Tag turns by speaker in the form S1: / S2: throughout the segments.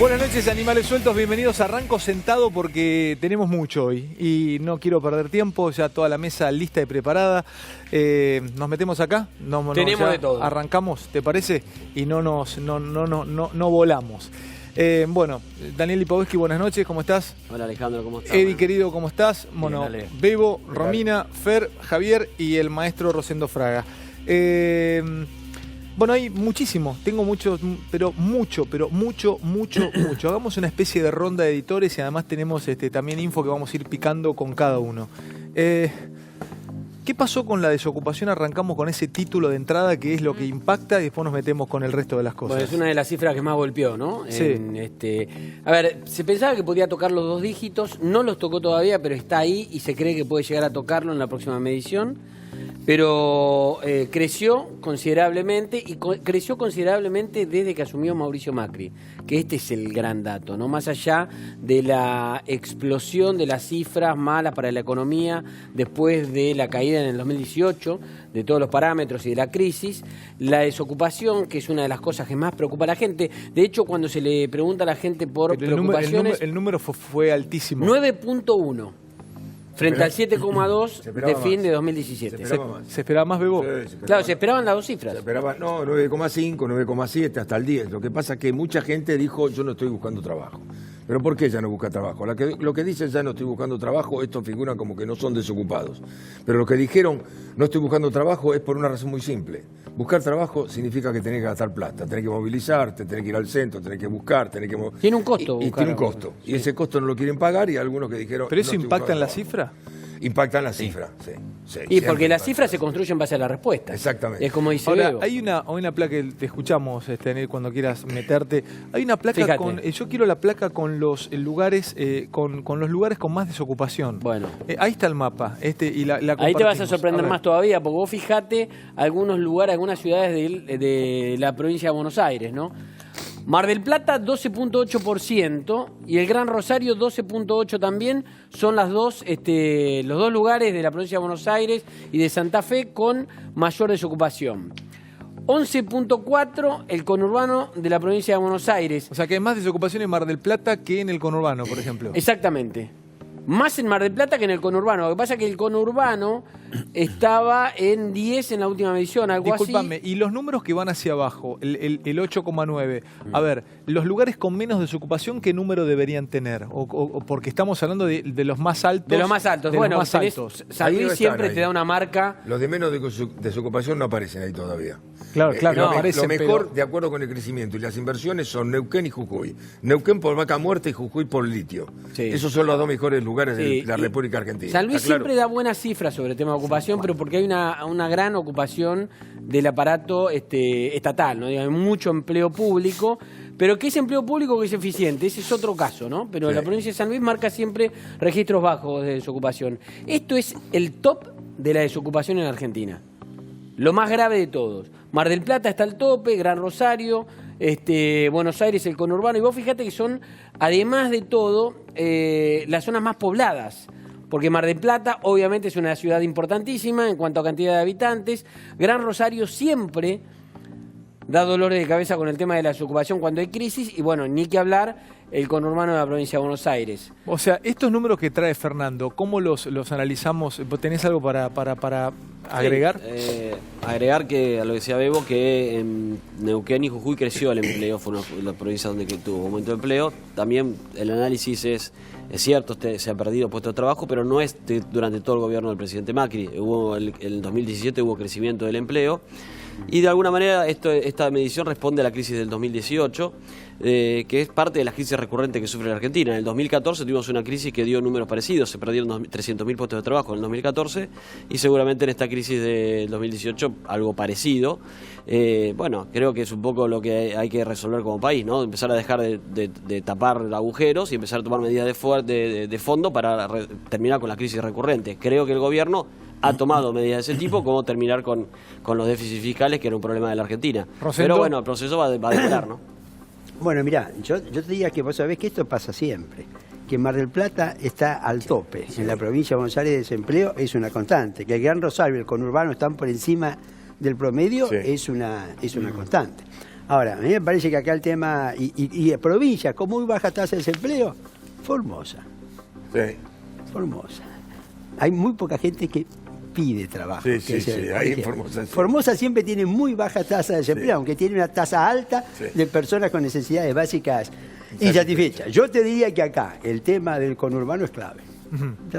S1: Buenas noches, animales sueltos, bienvenidos. Arranco sentado porque tenemos mucho hoy y no quiero perder tiempo, ya toda la mesa lista y preparada. ¿Nos metemos acá?
S2: Tenemos de todo.
S1: Arrancamos, ¿te parece? Y no volamos. Bueno, Daniel Lipovetsky, buenas noches, ¿cómo estás?
S3: Hola Alejandro, ¿cómo estás?
S1: Eddie, querido, ¿cómo estás? Bueno,
S3: Bien,
S1: Bebo, Romina, Fer, Javier y el maestro Rosendo Fraga. Bueno, hay muchísimo, tengo mucho, pero mucho. Hagamos una especie de ronda de editores y además tenemos también info que vamos a ir picando con cada uno. ¿Qué pasó con la desocupación? Arrancamos con ese título de entrada que es lo que impacta y después nos metemos con el resto de las cosas.
S2: Bueno, es una de las cifras que más golpeó, ¿no?
S1: Sí.
S2: A ver, se pensaba que podía tocar los 2 dígitos, no los tocó todavía, pero está ahí y se cree que puede llegar a tocarlo en la próxima medición. Pero creció considerablemente y creció considerablemente desde que asumió Mauricio Macri, que este es el gran dato, ¿no? Más allá de la explosión de las cifras malas para la economía después de la caída en el 2018, de todos los parámetros y de la crisis, la desocupación, que es una de las cosas que más preocupa a la gente. De hecho, cuando se le pregunta a la gente por preocupaciones...
S1: El número fue altísimo.
S2: 9.1. Frente al 7,2 de fin de 2017.
S1: ¿Se esperaba más, Bebo?
S4: Sí,
S2: Claro, se esperaban las 2 cifras.
S4: Se esperaba, no, 9,5, 9,7 hasta el 10. Lo que pasa es que mucha gente dijo, yo no estoy buscando trabajo. ¿Pero por qué ya no busca trabajo? Lo que dicen ya no estoy buscando trabajo, esto figura como que no son desocupados. Pero lo que dijeron, no estoy buscando trabajo, es por una razón muy simple. Buscar trabajo significa que tenés que gastar plata, tenés que movilizarte, tenés que ir al centro, tenés que buscar, tenés que...
S2: Tiene un costo.
S4: Y tiene un costo. Sí. Y ese costo no lo quieren pagar y algunos que dijeron...
S1: ¿Pero eso impacta en la cifra?
S4: Impacta en la cifra, sí.
S2: Y porque las cifras se construyen en base a la respuesta.
S4: Exactamente.
S2: Es como dice
S1: Ahora,
S2: Bebo.
S1: hay una placa que te escuchamos, cuando quieras meterte. Hay una placa
S2: Fíjate.
S1: con... yo quiero la placa con los lugares con los lugares con más desocupación.
S2: Bueno.
S1: Ahí está el mapa. Y la
S2: Ahí te vas a
S1: compartimos.
S2: sorprender más todavía, porque vos fijate algunos lugares, algunas ciudades de la provincia de Buenos Aires, ¿no? Mar del Plata 12.8% y el Gran Rosario 12.8% también son los dos lugares de la provincia de Buenos Aires y de Santa Fe con mayor desocupación. 11.4% el conurbano de la provincia de Buenos Aires.
S1: O sea que hay más desocupación en Mar del Plata que en el conurbano, por ejemplo.
S2: Exactamente. Más en Mar del Plata que en el conurbano. Lo que pasa es que el conurbano estaba en 10 en la última medición, algo
S1: Discúlpame,
S2: así.
S1: y los números que van hacia abajo, el 8,9. A ver, los lugares con menos desocupación, ¿qué número deberían tener? O porque estamos hablando de los más altos.
S2: De los más altos.
S1: De
S2: Bueno,
S1: los más altos.
S2: San
S4: Ahí
S2: Luis
S4: no están
S2: siempre
S4: ahí.
S2: te da una marca.
S4: Los de menos desocupación no aparecen ahí todavía.
S1: Claro,
S4: Lo
S1: aparecen,
S4: mejor,
S1: pero...
S4: de acuerdo con el crecimiento y las inversiones, son Neuquén y Jujuy. Neuquén por vaca muerta y Jujuy por litio.
S2: Sí.
S4: Esos son los 2 mejores lugares
S2: Sí,
S4: de la República Argentina.
S2: San Luis
S4: ¿Está claro?
S2: siempre da buenas cifras sobre el tema de ocupación, pero porque hay una gran ocupación del aparato estatal, ¿no? Hay mucho empleo público, pero ¿qué es empleo público que es eficiente? Ese es otro caso, ¿no? Pero
S4: Sí.
S2: la provincia de San Luis marca siempre registros bajos de desocupación. Esto es el top de la desocupación en Argentina. Lo más grave de todos. Mar del Plata está al tope, Gran Rosario, Buenos Aires, el conurbano. Y vos fíjate que son, además de todo, las zonas más pobladas. Porque Mar del Plata obviamente es una ciudad importantísima en cuanto a cantidad de habitantes. Gran Rosario siempre da dolores de cabeza con el tema de la desocupación cuando hay crisis. Y bueno, ni que hablar el conurbano de la provincia de Buenos Aires.
S1: O sea, estos números que trae Fernando, ¿cómo los analizamos? ¿Tenés algo para agregar?
S3: Sí, agregar que a lo que decía Bebo, que en Neuquén y Jujuy creció el empleo, fue la provincia donde tuvo aumento de empleo. También el análisis es cierto, se ha perdido puestos de trabajo, pero no es durante todo el gobierno del presidente Macri. En 2017 hubo crecimiento del empleo. Y de alguna manera esta medición responde a la crisis del 2018, que es parte de las crisis recurrentes que sufre la Argentina. En el 2014 tuvimos una crisis que dio números parecidos, se perdieron 300.000 puestos de trabajo en el 2014 y seguramente en esta crisis del 2018 algo parecido. Bueno, creo que es un poco lo que hay que resolver como país, ¿no? Empezar a dejar de tapar agujeros y empezar a tomar medidas de fondo para terminar con la crisis recurrente. Creo que el gobierno ha tomado medidas de ese tipo, como terminar con los déficits fiscales, que era un problema de la Argentina.
S1: Rosendo.
S3: Pero bueno, el proceso va a demorar, ¿no?
S5: Bueno, mirá, yo te diría que vos sabés que esto pasa siempre, que Mar del Plata está al tope, en la provincia de Buenos Aires el desempleo es una constante, que el Gran Rosario y el conurbano están por encima del promedio,
S4: Sí.
S5: es una constante. Ahora, a mí me parece que acá el tema, y provincias con muy baja tasa de desempleo, Formosa.
S4: Sí.
S5: Formosa. Hay muy poca gente que pide trabajo.
S4: Sí, ahí en Formosa. Sí.
S5: Formosa siempre tiene muy baja tasa de desempleo, aunque tiene una tasa alta de personas con necesidades básicas insatisfechas. Yo te diría que acá el tema del conurbano es clave.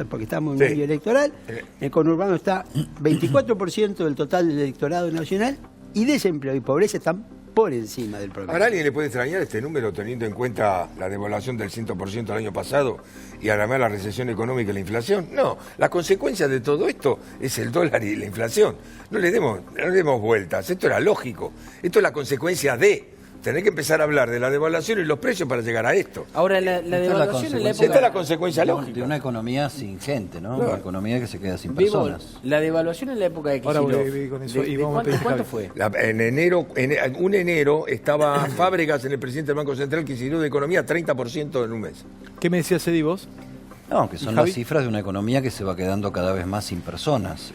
S5: Porque estamos en un año electoral, el conurbano está 24% del total del electorado nacional y desempleo y pobreza están por encima del promedio.
S4: ¿Ahora alguien le puede extrañar este número teniendo en cuenta la devaluación del 100% el año pasado y además la recesión económica y la inflación? No, la consecuencia de todo esto es el dólar y la inflación. No le demos vueltas, esto era lógico. Esto es la consecuencia de tener que empezar a hablar de la devaluación y los precios para llegar a esto.
S2: Ahora, la devaluación en la época...
S4: Esta es la consecuencia lógica.
S6: De una economía sin gente, ¿no?
S4: Claro.
S6: Una economía que se queda sin
S2: Vivo,
S6: personas.
S2: la devaluación en la época de
S1: Ahora
S2: Kicillof,
S1: voy con eso, y vamos a
S2: ¿cuánto,
S1: pedir
S2: cuánto
S1: Javi.
S2: fue?
S4: En enero estaba Fábregas, en el presidente del Banco Central, que sirvió de economía 30% en un mes.
S1: ¿Qué me decías, Eddie, vos?
S6: No, que son
S1: Javi.
S6: las cifras de una economía que se va quedando cada vez más sin personas.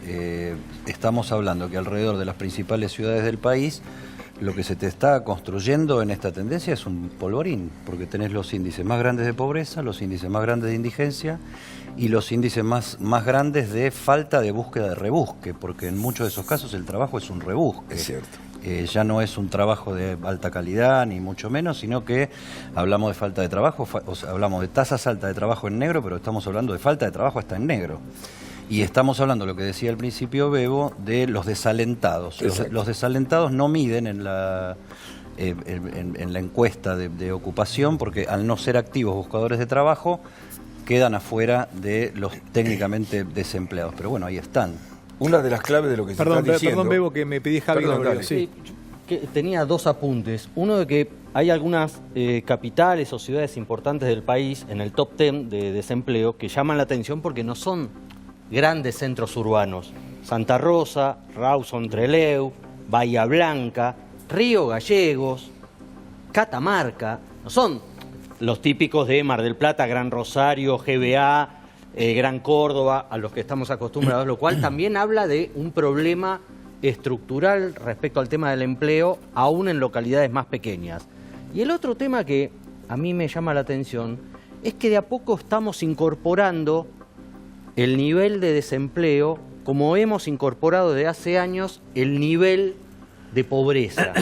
S6: Estamos hablando que alrededor de las principales ciudades del país lo que se te está construyendo en esta tendencia es un polvorín, porque tenés los índices más grandes de pobreza, los índices más grandes de indigencia y los índices más grandes de falta de búsqueda de rebusque, porque en muchos de esos casos el trabajo es un rebusque.
S4: Es cierto.
S6: Ya no es un trabajo de alta calidad, ni mucho menos, sino que hablamos de falta de trabajo, o sea, hablamos de tasas altas de trabajo en negro, pero estamos hablando de falta de trabajo hasta en negro. Y estamos hablando, lo que decía al principio Bebo, de los desalentados. Los desalentados no miden en la encuesta de ocupación, porque al no ser activos buscadores de trabajo, quedan afuera de los técnicamente desempleados. Pero bueno, ahí están.
S4: Una de las claves de lo que se está diciendo...
S1: Perdón, Bebo, que me pedí Javi.
S4: Perdón,
S1: no,
S4: dale.
S1: sí.
S7: Que tenía dos apuntes. Uno de que hay algunas capitales o ciudades importantes del país en el top 10 de desempleo que llaman la atención porque no son grandes centros urbanos. Santa Rosa, Rawson Trelew, Bahía Blanca, Río Gallegos, Catamarca. No son los típicos de Mar del Plata, Gran Rosario, GBA, Gran Córdoba, a los que estamos acostumbrados, lo cual también habla de un problema estructural respecto al tema del empleo, aún en localidades más pequeñas. Y el otro tema que a mí me llama la atención es que de a poco estamos incorporando el nivel de desempleo como hemos incorporado desde hace años el nivel de pobreza.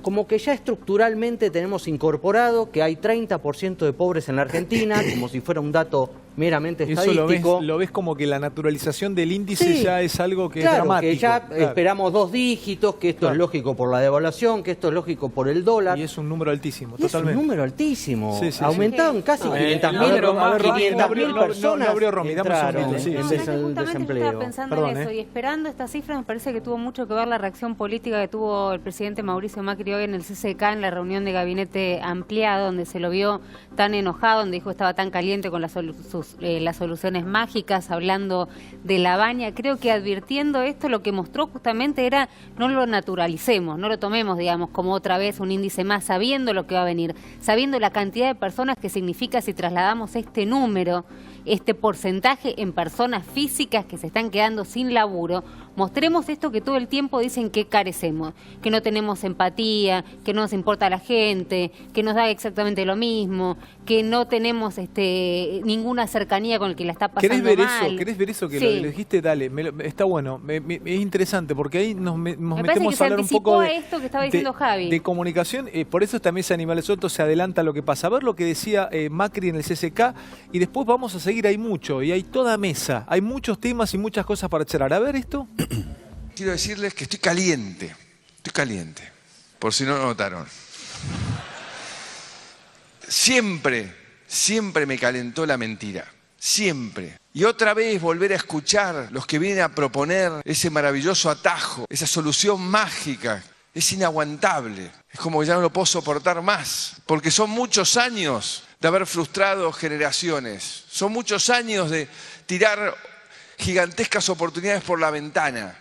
S7: Como que ya estructuralmente tenemos incorporado que hay 30% de pobres en la Argentina, como si fuera un dato meramente
S1: Eso
S7: estadístico.
S1: lo ves como que la naturalización del índice
S7: Sí,
S1: ya es algo que es
S7: claro,
S1: dramático.
S7: que ya
S1: Claro.
S7: esperamos 2 dígitos, que esto
S1: Claro.
S7: es lógico por la devaluación, que esto es lógico por el dólar.
S1: Y es un número altísimo,
S7: Y es un
S1: totalmente.
S7: número altísimo.
S1: Sí, sí, sí.
S7: Aumentaron casi 500.000
S1: no abrió Romy, dame un
S7: entraron
S1: segundito, sí,
S7: en
S1: sí.
S8: No, es que justamente yo
S7: desempleo.
S8: estaba pensando
S1: Perdón,
S8: en eso y esperando estas cifras me parece que tuvo mucho que ver la reacción política que tuvo el presidente Mauricio Macri hoy en el CCK en la reunión de gabinete ampliado, donde se lo vio tan enojado, donde dijo que estaba tan caliente con las soluciones mágicas, hablando de la baña. Creo que advirtiendo esto lo que mostró justamente era no lo naturalicemos, no lo tomemos, digamos, como otra vez un índice más, sabiendo lo que va a venir, sabiendo la cantidad de personas que significa si trasladamos este número, este porcentaje en personas físicas que se están quedando sin laburo. Mostremos esto que todo el tiempo dicen que carecemos, que no tenemos empatía, que no nos importa la gente, que nos da exactamente lo mismo, que no tenemos ninguna cercanía con el que la está pasando
S1: ¿Querés ver
S8: mal.
S1: eso? ¿Querés ver eso que
S8: Sí.
S1: lo dijiste? Dale, está bueno. Es interesante porque ahí nos
S8: Me parece
S1: metemos
S8: que
S1: a
S8: se
S1: hablar un
S8: anticipó
S1: poco
S8: a esto que estaba diciendo Javi.
S1: de comunicación. Por eso también ese Animales Sueltos se adelanta a lo que pasa. A ver lo que decía Macri en el CCK y después vamos a seguir. Hay mucho y hay toda mesa. Hay muchos temas y muchas cosas para charlar. A ver esto.
S9: Quiero decirles que estoy caliente, por si no lo notaron. Siempre me calentó la mentira, siempre. Y otra vez volver a escuchar los que vienen a proponer ese maravilloso atajo, esa solución mágica, es inaguantable. Es como que ya no lo puedo soportar más, porque son muchos años de haber frustrado generaciones, son muchos años de tirar gigantescas oportunidades por la ventana.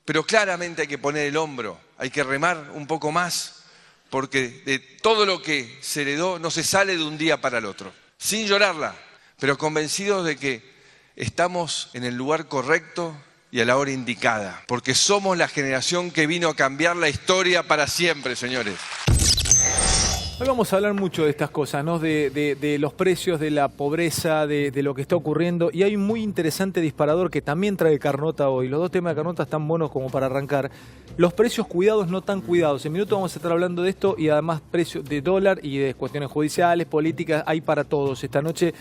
S9: Pero claramente hay que poner el hombro, hay que remar un poco más, porque de todo lo que se heredó no se sale de un día para el otro. Sin llorarla, pero convencidos de que estamos en el lugar correcto y a la hora indicada, porque somos la generación que vino a cambiar la historia para siempre, señores.
S1: Hoy vamos a hablar mucho de estas cosas, ¿no? De los precios, de la pobreza, de lo que está ocurriendo. Y hay un muy interesante disparador que también trae Carnota hoy. Los dos temas de Carnota están buenos como para arrancar. Los precios cuidados, no tan cuidados. En minutos vamos a estar hablando de esto y además precios de dólar y de cuestiones judiciales, políticas. Hay para todos. Esta noche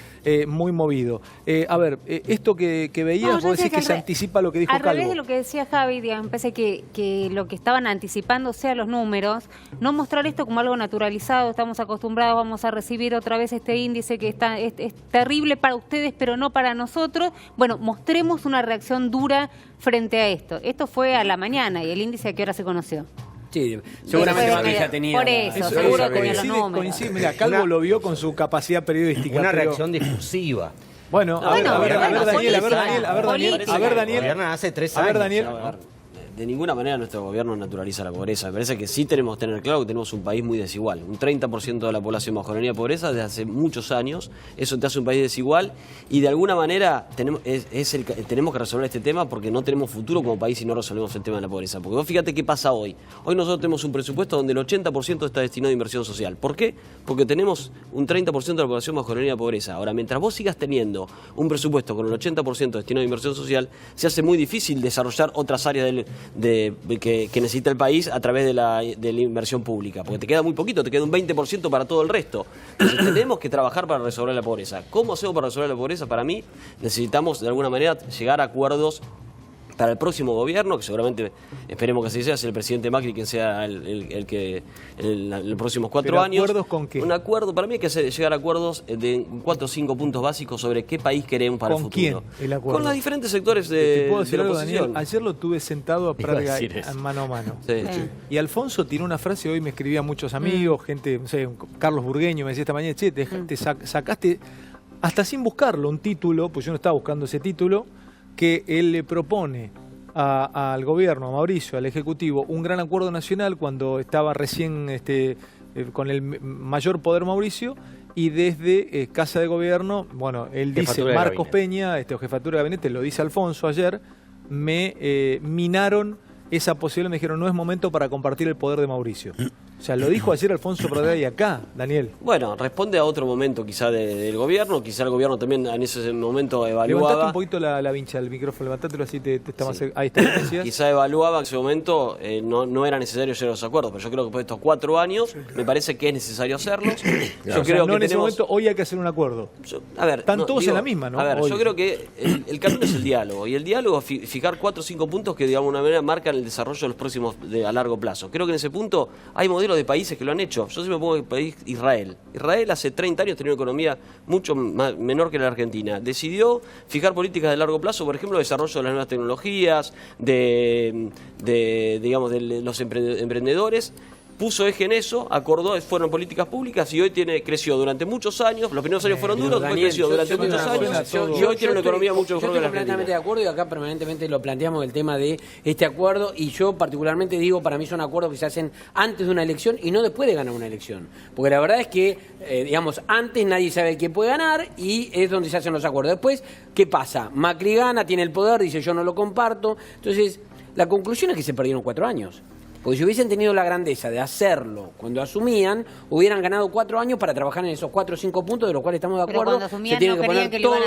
S1: muy movido. A ver, esto que veías, vos decís que se anticipa lo que dijo Calvo.
S8: Al revés de lo que decía Javi, digamos, me parece que lo que estaban anticipando sea los números, no mostrar esto como algo naturalizado. Estamos acostumbrados, vamos a recibir otra vez este índice que es terrible para ustedes, pero no para nosotros. Bueno, mostremos una reacción dura frente a esto. Esto fue a la mañana y el índice ¿a qué hora se conoció?
S2: Sí, seguramente Macri ya tenía.
S8: Por eso, seguro tenía los números.
S1: Mira, Calvo lo vio con su capacidad periodística.
S7: Una reacción discursiva.
S1: Bueno, a ver, Daniel.
S7: Gobierna hace 3 años.
S1: A ver, Daniel.
S3: De ninguna manera nuestro gobierno naturaliza la pobreza. Me parece que sí tenemos que tener claro que tenemos un país muy desigual. Un 30% de la población bajo la línea de pobreza desde hace muchos años. Eso te hace un país desigual y de alguna manera tenemos que resolver este tema porque no tenemos futuro como país si no resolvemos el tema de la pobreza. Porque vos fíjate qué pasa hoy. Hoy nosotros tenemos un presupuesto donde el 80% está destinado a inversión social. ¿Por qué? Porque tenemos un 30% de la población bajo la línea de pobreza. Ahora, mientras vos sigas teniendo un presupuesto con el 80% destinado a inversión social, se hace muy difícil desarrollar otras áreas que necesita el país a través de la inversión pública, porque te queda muy poquito, te queda un 20% para todo el resto. Entonces tenemos que trabajar para resolver la pobreza. ¿Cómo hacemos para resolver la pobreza? Para mí necesitamos de alguna manera llegar a acuerdos para el próximo gobierno, que seguramente esperemos que así sea el presidente Macri quien sea el que en los próximos 4 años.
S1: ¿Acuerdos con qué?
S3: Un acuerdo, para mí hay que llegar a acuerdos de 4 o 5 puntos básicos sobre qué país queremos para el futuro.
S1: ¿Con quién el acuerdo?
S3: Con los diferentes sectores de la oposición.
S1: Daniel, ayer lo tuve sentado a Praga mano a mano.
S3: Sí.
S1: Y Alfonso tiene una frase, hoy me escribía muchos amigos, gente, no sé, Carlos Burgueño me decía esta mañana, che, te sacaste, hasta sin buscarlo, un título, pues yo no estaba buscando ese título, que él le propone al gobierno, a Mauricio, al Ejecutivo, un gran acuerdo nacional cuando estaba recién con el mayor poder Mauricio, y desde Casa de Gobierno, bueno, él dice, Marcos Peña, jefatura de gabinete, lo dice Alfonso ayer, me minaron esa posibilidad, me dijeron, no es momento para compartir el poder de Mauricio. O sea, lo dijo ayer Alfonso Pradera y acá, Daniel.
S3: Bueno, responde a otro momento quizá del gobierno, quizá el gobierno también en ese momento evaluaba...
S1: Levantate un poquito la vincha del micrófono, levantátelo así, te está más... Ahí está,
S3: quizá evaluaba en ese momento, no era necesario llegar a los acuerdos, pero yo creo que después de estos 4 años me parece que es necesario hacerlos.
S1: Yo creo que en ese momento hoy hay que hacer un acuerdo. Están todos en la misma, ¿no?
S3: A ver, yo creo que el camino es el diálogo, y el diálogo es fijar 4 o 5 puntos que de alguna manera marcan el desarrollo de los próximos a largo plazo. Creo que en ese punto hay modelos de países que lo han hecho. Yo siempre pongo el país Israel. Israel hace 30 años tenía una economía mucho menor que la Argentina. Decidió fijar políticas de largo plazo, por ejemplo, desarrollo de las nuevas tecnologías, de los emprendedores. Puso eje en eso, acordó, fueron políticas públicas y hoy creció durante muchos años. Los primeros años fueron duros, después creció durante muchos años y hoy tiene una economía mucho mejor que la Argentina.
S2: Yo estoy completamente de acuerdo y acá permanentemente lo planteamos el tema de este acuerdo, y yo particularmente digo, para mí son acuerdos que se hacen antes de una elección y no después de ganar una elección. Porque la verdad es que, antes nadie sabe quién puede ganar y es donde se hacen los acuerdos. Después, ¿qué pasa? Macri gana, tiene el poder, dice yo no lo comparto. Entonces, la conclusión es que se perdieron 4 años. Porque si hubiesen tenido la grandeza de hacerlo cuando asumían, hubieran ganado 4 años para trabajar en esos 4 o 5 puntos de los cuales estamos de acuerdo.
S8: Pero cuando asumían, se tienen que poner todos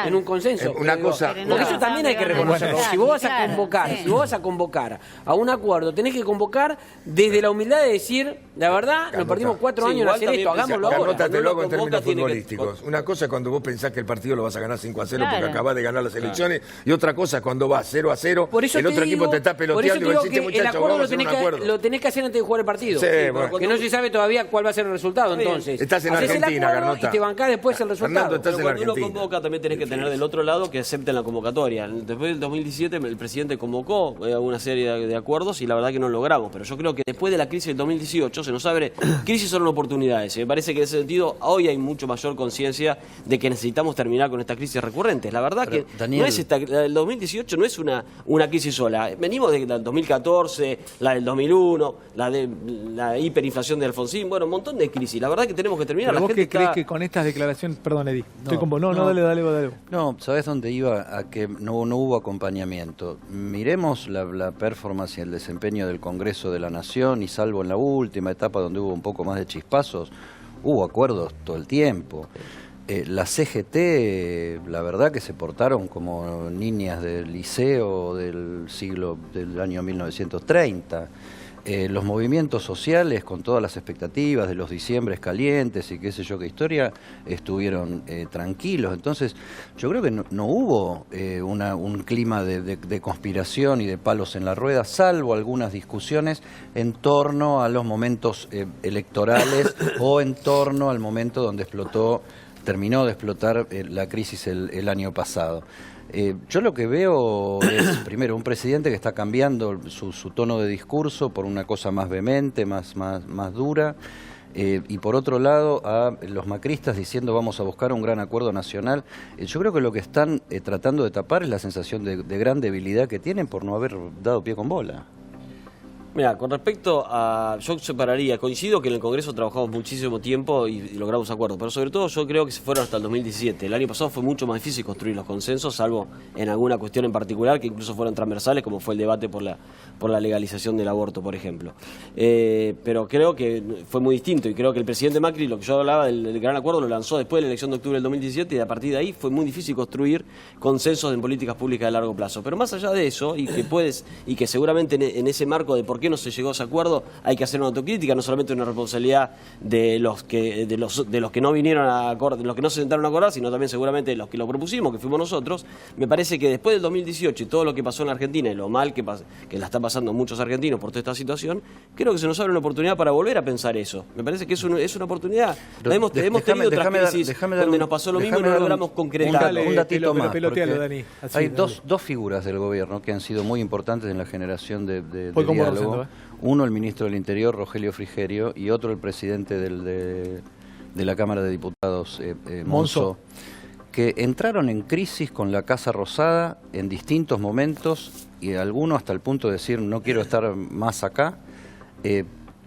S2: en un consenso. Porque eso también hay que reconocerlo. Si vos vas a convocar a un acuerdo, tenés que convocar desde la humildad de decir, la verdad, nos perdimos 4 años en hacer esto, hagámoslo ahora.
S4: Carnótatelo en términos futbolísticos. Una cosa es cuando vos pensás que el partido lo vas a ganar 5-0 porque acabás de ganar las elecciones, y otra cosa es cuando vas 0-0, el otro equipo te está peloteando y decís, muchachos, vamos a hacer un acuerdo.
S2: Lo tenés que hacer antes de jugar el partido.
S4: Sí,
S2: que no se sabe todavía cuál va a ser el resultado. Entonces,
S4: estás en Argentina, Carnota.
S2: Y te bancás después el resultado.
S3: Pero cuando uno convoca también tenés que tener del otro lado que acepten la convocatoria. Después del 2017 el presidente convocó una serie de acuerdos y la verdad que no lo logramos. Pero yo creo que después de la crisis del 2018 se nos abre, crisis son oportunidades. Me parece que en ese sentido hoy hay mucho mayor conciencia de que necesitamos terminar con estas crisis recurrentes. La verdad que
S6: Daniel,
S3: el 2018 no es una crisis sola. Venimos del 2014, la del del 2001, la hiperinflación de Alfonsín, bueno, un montón de crisis. La verdad que tenemos que terminar.
S1: ¿Pero
S3: la
S1: vos
S3: gente
S1: qué crees que con estas declaraciones, perdón Eddie, estoy con vos, dale.
S6: No, ¿sabés dónde iba? A que no hubo acompañamiento. Miremos la performance y el desempeño del Congreso de la Nación, y salvo en la última etapa donde hubo un poco más de chispazos, hubo acuerdos todo el tiempo. La CGT, la verdad que se portaron como niñas del liceo del año 1930. Los movimientos sociales, con todas las expectativas de los diciembres calientes y qué sé yo qué historia, estuvieron tranquilos. Entonces, yo creo que no hubo un clima de conspiración y de palos en la rueda, salvo algunas discusiones en torno a los momentos electorales o en torno al momento donde terminó de explotar la crisis el año pasado. Yo lo que veo es, primero, un presidente que está cambiando su tono de discurso por una cosa más vehemente, más dura, y por otro lado a los macristas diciendo vamos a buscar un gran acuerdo nacional. Yo creo que lo que están tratando de tapar es la sensación de gran debilidad que tienen por no haber dado pie con bola.
S3: Mira, con respecto a... Yo separaría, coincido que en el Congreso trabajamos muchísimo tiempo y logramos acuerdos, pero sobre todo yo creo que se fueron hasta el 2017. El año pasado fue mucho más difícil construir los consensos, salvo en alguna cuestión en particular, que incluso fueron transversales, como fue el debate por la legalización del aborto, por ejemplo. Pero creo que fue muy distinto, y creo que el presidente Macri, lo que yo hablaba del gran acuerdo, lo lanzó después de la elección de octubre del 2017, y a partir de ahí fue muy difícil construir consensos en políticas públicas de largo plazo. Pero más allá de eso, y que seguramente en ese marco de por qué no se llegó a ese acuerdo, hay que hacer una autocrítica, no solamente una responsabilidad de los que no vinieron a acordar, de los que no se sentaron a acordar, sino también seguramente de los que lo propusimos, que fuimos nosotros. Me parece que después del 2018 y todo lo que pasó en la Argentina y lo mal que la está pasando muchos argentinos por toda esta situación, creo que se nos abre una oportunidad para volver a pensar eso. Me parece que es una oportunidad. Hemos tenido otras crisis donde nos pasó lo mismo y no logramos concretar.
S6: Un datito más,
S1: Dani.
S6: Hay dos figuras del gobierno que han sido muy importantes en la generación de diálogo. Uno, el ministro del Interior, Rogelio Frigerio, y otro, el presidente de la Cámara de Diputados, Monzó, que entraron en crisis con la Casa Rosada en distintos momentos, y algunos hasta el punto de decir no quiero estar más acá,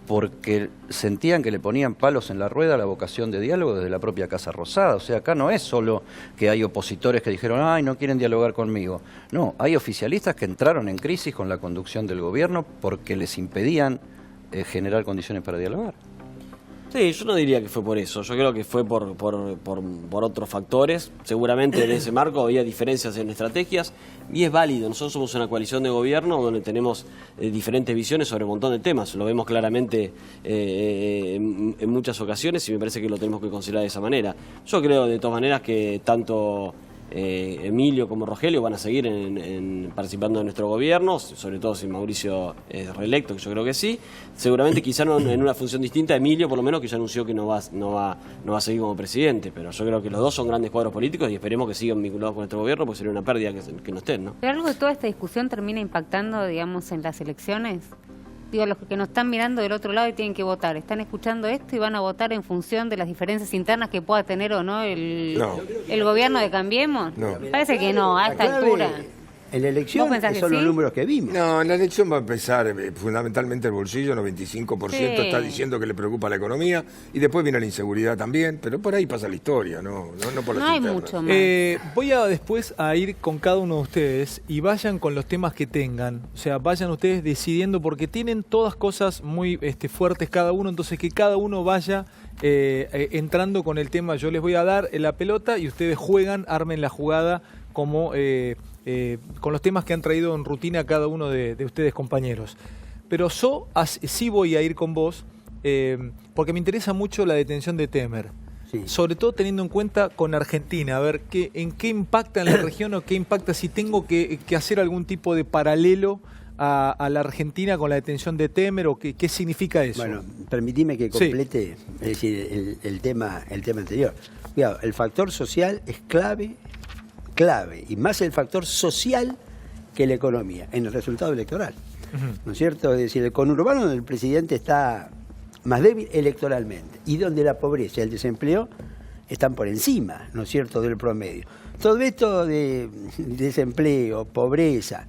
S6: porque sentían que le ponían palos en la rueda a la vocación de diálogo desde la propia Casa Rosada. O sea, acá no es solo que hay opositores que dijeron, ay, no quieren dialogar conmigo. No, hay oficialistas que entraron en crisis con la conducción del gobierno porque les impedían generar condiciones para dialogar.
S3: Sí, yo no diría que fue por eso, yo creo que fue por otros factores. Seguramente en ese marco había diferencias en estrategias y es válido. Nosotros somos una coalición de gobierno donde tenemos diferentes visiones sobre un montón de temas. Lo vemos claramente en muchas ocasiones y me parece que lo tenemos que considerar de esa manera. Yo creo de todas maneras que tanto Emilio como Rogelio van a seguir participando en nuestro gobierno, sobre todo si Mauricio es reelecto, que yo creo que sí. Seguramente quizá no en una función distinta, Emilio por lo menos, que ya anunció que no va a seguir como presidente, pero yo creo que los dos son grandes cuadros políticos y esperemos que sigan vinculados con nuestro gobierno, porque sería una pérdida que no estén, ¿no?
S8: ¿Pero algo de toda esta discusión termina impactando, digamos, en las elecciones? Digo, los que nos están mirando del otro lado y tienen que votar, ¿están escuchando esto y van a votar en función de las diferencias internas que pueda tener o no el gobierno de Cambiemos?
S4: No.
S8: Parece que no, a esta altura.
S5: En la elección son los números que vimos.
S4: No, en la elección va a empezar fundamentalmente el bolsillo, 95% está diciendo que le preocupa la economía, y después viene la inseguridad también, pero por ahí pasa la historia, no por las
S8: No hay
S4: internas.
S8: mucho más.
S1: Voy a después a ir con cada uno de ustedes y vayan con los temas que tengan. O sea, vayan ustedes decidiendo, porque tienen todas cosas muy fuertes cada uno, entonces que cada uno vaya entrando con el tema. Yo les voy a dar la pelota y ustedes juegan, armen la jugada como... con los temas que han traído en rutina cada uno de ustedes, compañeros. Pero yo sí voy a ir con vos, porque me interesa mucho la detención de Temer. Sí. Sobre todo teniendo en cuenta con Argentina, a ver en qué impacta en la región o qué impacta si tengo que hacer algún tipo de paralelo a la Argentina con la detención de Temer, o qué significa eso.
S5: Bueno, permitime que complete es decir, el tema anterior. Cuidado, el factor social es clave, y más el factor social que la economía, en el resultado electoral. ¿No es cierto? Es decir, el conurbano donde el presidente está más débil electoralmente y donde la pobreza y el desempleo están por encima, ¿no es cierto?, del promedio. Todo esto de desempleo, pobreza,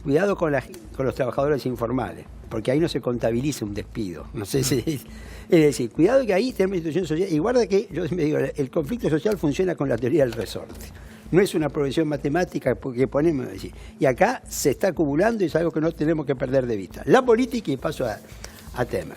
S5: cuidado con los trabajadores informales. porque ahí no se contabiliza un despido. No sé si... Es decir, cuidado que ahí tenemos institución social, y guarda que, yo me digo, el conflicto social funciona con la teoría del resorte. No es una progresión matemática que ponemos a decir. Y acá se está acumulando y es algo que no tenemos que perder de vista. La política, y paso a Temer.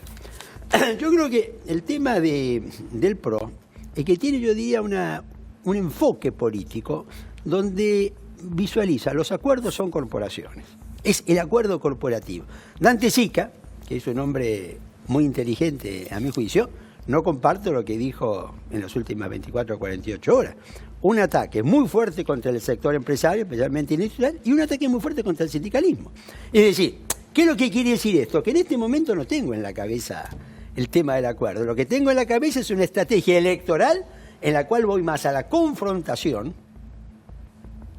S5: Yo creo que el tema del PRO es que tiene, yo diría, un enfoque político donde visualiza los acuerdos son corporaciones. Es el acuerdo corporativo. Dante Sica, que es un hombre muy inteligente a mi juicio, no comparto lo que dijo en las últimas 24 o 48 horas. Un ataque muy fuerte contra el sector empresario, especialmente industrial, y un ataque muy fuerte contra el sindicalismo. Es decir, ¿qué es lo que quiere decir esto? Que en este momento no tengo en la cabeza el tema del acuerdo. Lo que tengo en la cabeza es una estrategia electoral en la cual voy más a la confrontación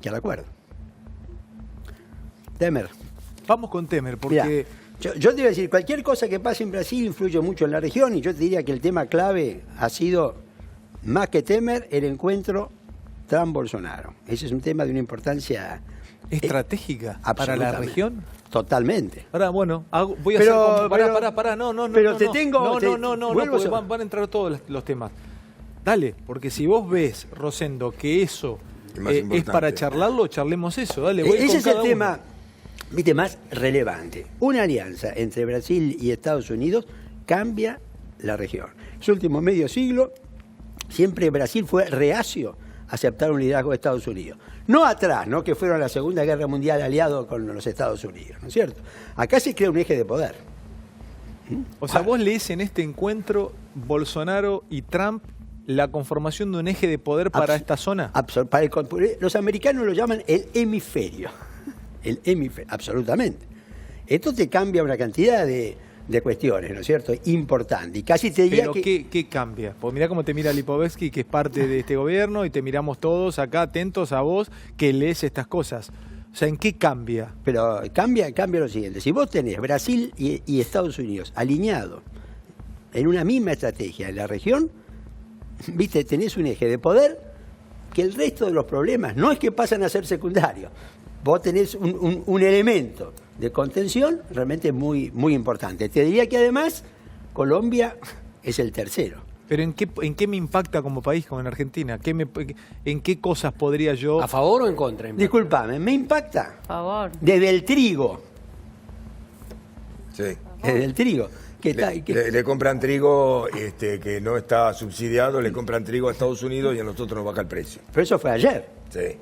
S5: que al acuerdo. Temer.
S1: Vamos con Temer, porque...
S5: Mirá, yo te iba a decir, cualquier cosa que pase en Brasil influye mucho en la región, y yo te diría que el tema clave ha sido, más que Temer, el encuentro Trump-Bolsonaro. Ese es un tema de una importancia
S1: estratégica para la región.
S5: Totalmente.
S1: Ahora, bueno, voy a
S5: pero,
S1: hacer... Pará, no.
S5: Pero te tengo...
S1: No, porque van a entrar todos los temas. Dale, porque si vos ves, Rosendo, que eso es para charlarlo, charlemos eso. Dale, voy
S5: ese
S1: con
S5: es el
S1: cada
S5: tema, viste, más relevante. Una alianza entre Brasil y Estados Unidos cambia la región. En los últimos medio siglo, siempre Brasil fue reacio a aceptar un liderazgo de Estados Unidos. No atrás, ¿no? Que fueron a la Segunda Guerra Mundial aliados con los Estados Unidos, ¿no es cierto? Acá se crea un eje de poder.
S1: O sea, vos lees en este encuentro Bolsonaro y Trump la conformación de un eje de poder para esta zona.
S5: Los americanos lo llaman el hemisferio. El hemisferio, absolutamente. Esto te cambia una cantidad de cuestiones, ¿no es cierto? Importante. Y casi te diría
S1: Pero ¿qué cambia? Porque mirá cómo te mira Lipovetsky, que es parte de este gobierno, y te miramos todos acá atentos a vos, que lees estas cosas. O sea, ¿en qué cambia?
S5: Pero cambia lo siguiente. Si vos tenés Brasil y Estados Unidos alineados en una misma estrategia en la región, viste, tenés un eje de poder que el resto de los problemas no es que pasan a ser secundarios. Vos tenés un elemento de contención realmente muy, muy importante. Te diría que además Colombia es el tercero.
S1: Pero ¿en qué me impacta como país, como en Argentina? ¿En qué cosas podría yo...?
S2: ¿A favor o en contra?
S5: Disculpame, me impacta.
S8: A favor.
S5: Desde el trigo.
S4: Sí.
S5: Desde el trigo.
S4: Le compran trigo que no está subsidiado, le compran trigo a Estados Unidos y a nosotros nos baja el precio.
S5: Pero eso fue ayer.
S4: Sí.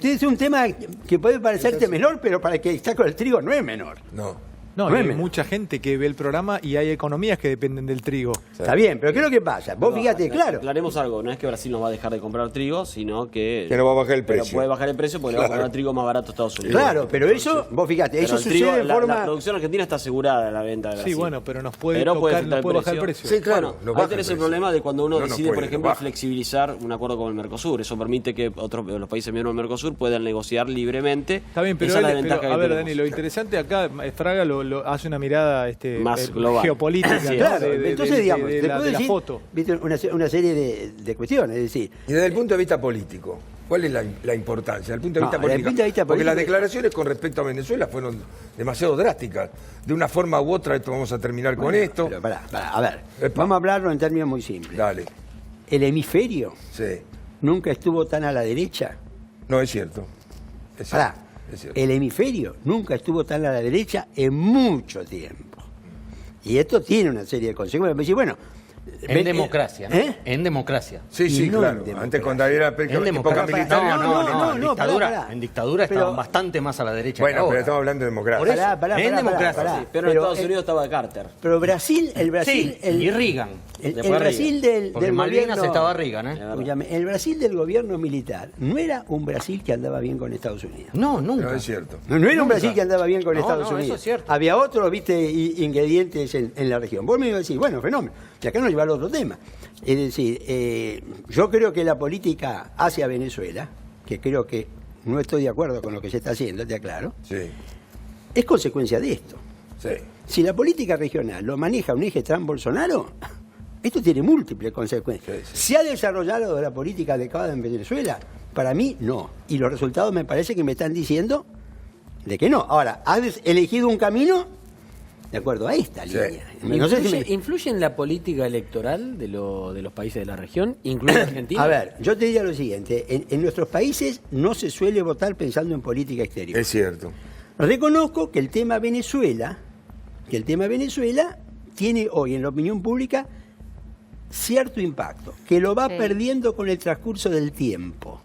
S5: Es un tema que puede parecerte menor, pero para el que está con el trigo no es menor.
S1: No, hay mucha gente que ve el programa y hay economías que dependen del trigo.
S5: Está bien, pero ¿qué es lo que pasa? Vos fíjate, claro.
S3: Aclaremos algo, no es que Brasil nos va a dejar de comprar trigo, sino que
S4: no va a bajar el precio.
S3: Pero puede bajar el precio porque le va a comprar trigo más barato a Estados Unidos.
S5: Claro, pero eso, vos fíjate, eso sucede de forma...
S3: La producción argentina está asegurada la venta de Brasil.
S1: Sí, bueno, pero nos puede bajar el precio.
S4: Sí, claro.
S3: Bueno, ahí tenés el problema de cuando uno decide, por ejemplo, flexibilizar un acuerdo con el Mercosur. Eso permite que los países miembros del Mercosur puedan negociar libremente.
S1: Está bien, pero a ver, Dani, lo interesante acá, Fraga lo hace una mirada
S3: más global,
S1: geopolítica,
S5: sí, claro. Entonces, digamos,
S1: de la foto.
S5: ¿Viste? Una serie de cuestiones, es decir...
S4: Y desde el punto de vista político, ¿cuál es la importancia? Desde el punto de vista político. Porque las declaraciones con respecto a Venezuela fueron demasiado drásticas. De una forma u otra, vamos a terminar con esto.
S5: Pero a ver, vamos a hablarlo en términos muy simples.
S4: Dale.
S5: El hemisferio
S4: sí.
S5: nunca estuvo tan a la derecha.
S4: No, es cierto. Es cierto.
S5: El hemisferio nunca estuvo tan a la derecha en mucho tiempo. Y esto tiene una serie de consecuencias. Me dice, bueno,
S7: en democracia, ¿no? En democracia.
S4: Sí,
S5: no
S4: claro. Antes cuando había época militar.
S7: No, en dictadura estaban bastante más a la derecha.
S4: Bueno,
S7: que ahora.
S4: pero estamos hablando de democracia.
S7: En democracia.
S3: Sí, pero en Estados Unidos estaba Carter.
S5: Pero el Brasil...
S7: y Reagan.
S5: El Brasil del
S7: Malvinas
S5: gobierno...
S7: estaba Reagan,
S5: El Brasil del gobierno militar no era un Brasil que andaba bien con Estados Unidos.
S7: No, nunca.
S4: No, es cierto.
S5: No era un Brasil que andaba bien con Estados Unidos.
S7: Eso es cierto.
S5: Había otros, ingredientes en la región. Vos me ibas a decir, bueno, fenómeno. Y acá nos lleva al otro tema. Es decir, yo creo que la política hacia Venezuela, que creo que no estoy de acuerdo con lo que se está haciendo, te aclaro, es consecuencia de esto.
S4: Sí.
S5: Si la política regional lo maneja un eje Trump-Bolsonaro, esto tiene múltiples consecuencias. ¿Se ha desarrollado la política adecuada en Venezuela? Para mí, no. Y los resultados me parece que me están diciendo de que no. Ahora, ¿has elegido un camino? de acuerdo a esta
S4: Sí.
S5: línea. No sé si me-
S2: ¿Influye en la política electoral de los países de la región, incluido Argentina?
S5: A ver, yo te diría lo siguiente, en nuestros países no se suele votar pensando en política exterior.
S4: Es cierto.
S5: Reconozco que el tema Venezuela tiene hoy en la opinión pública cierto impacto, que lo va
S8: Sí.
S5: perdiendo con el transcurso del tiempo.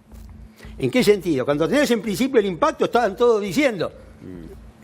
S5: ¿En qué sentido? Cuando tenés en principio el impacto, estaban todos diciendo,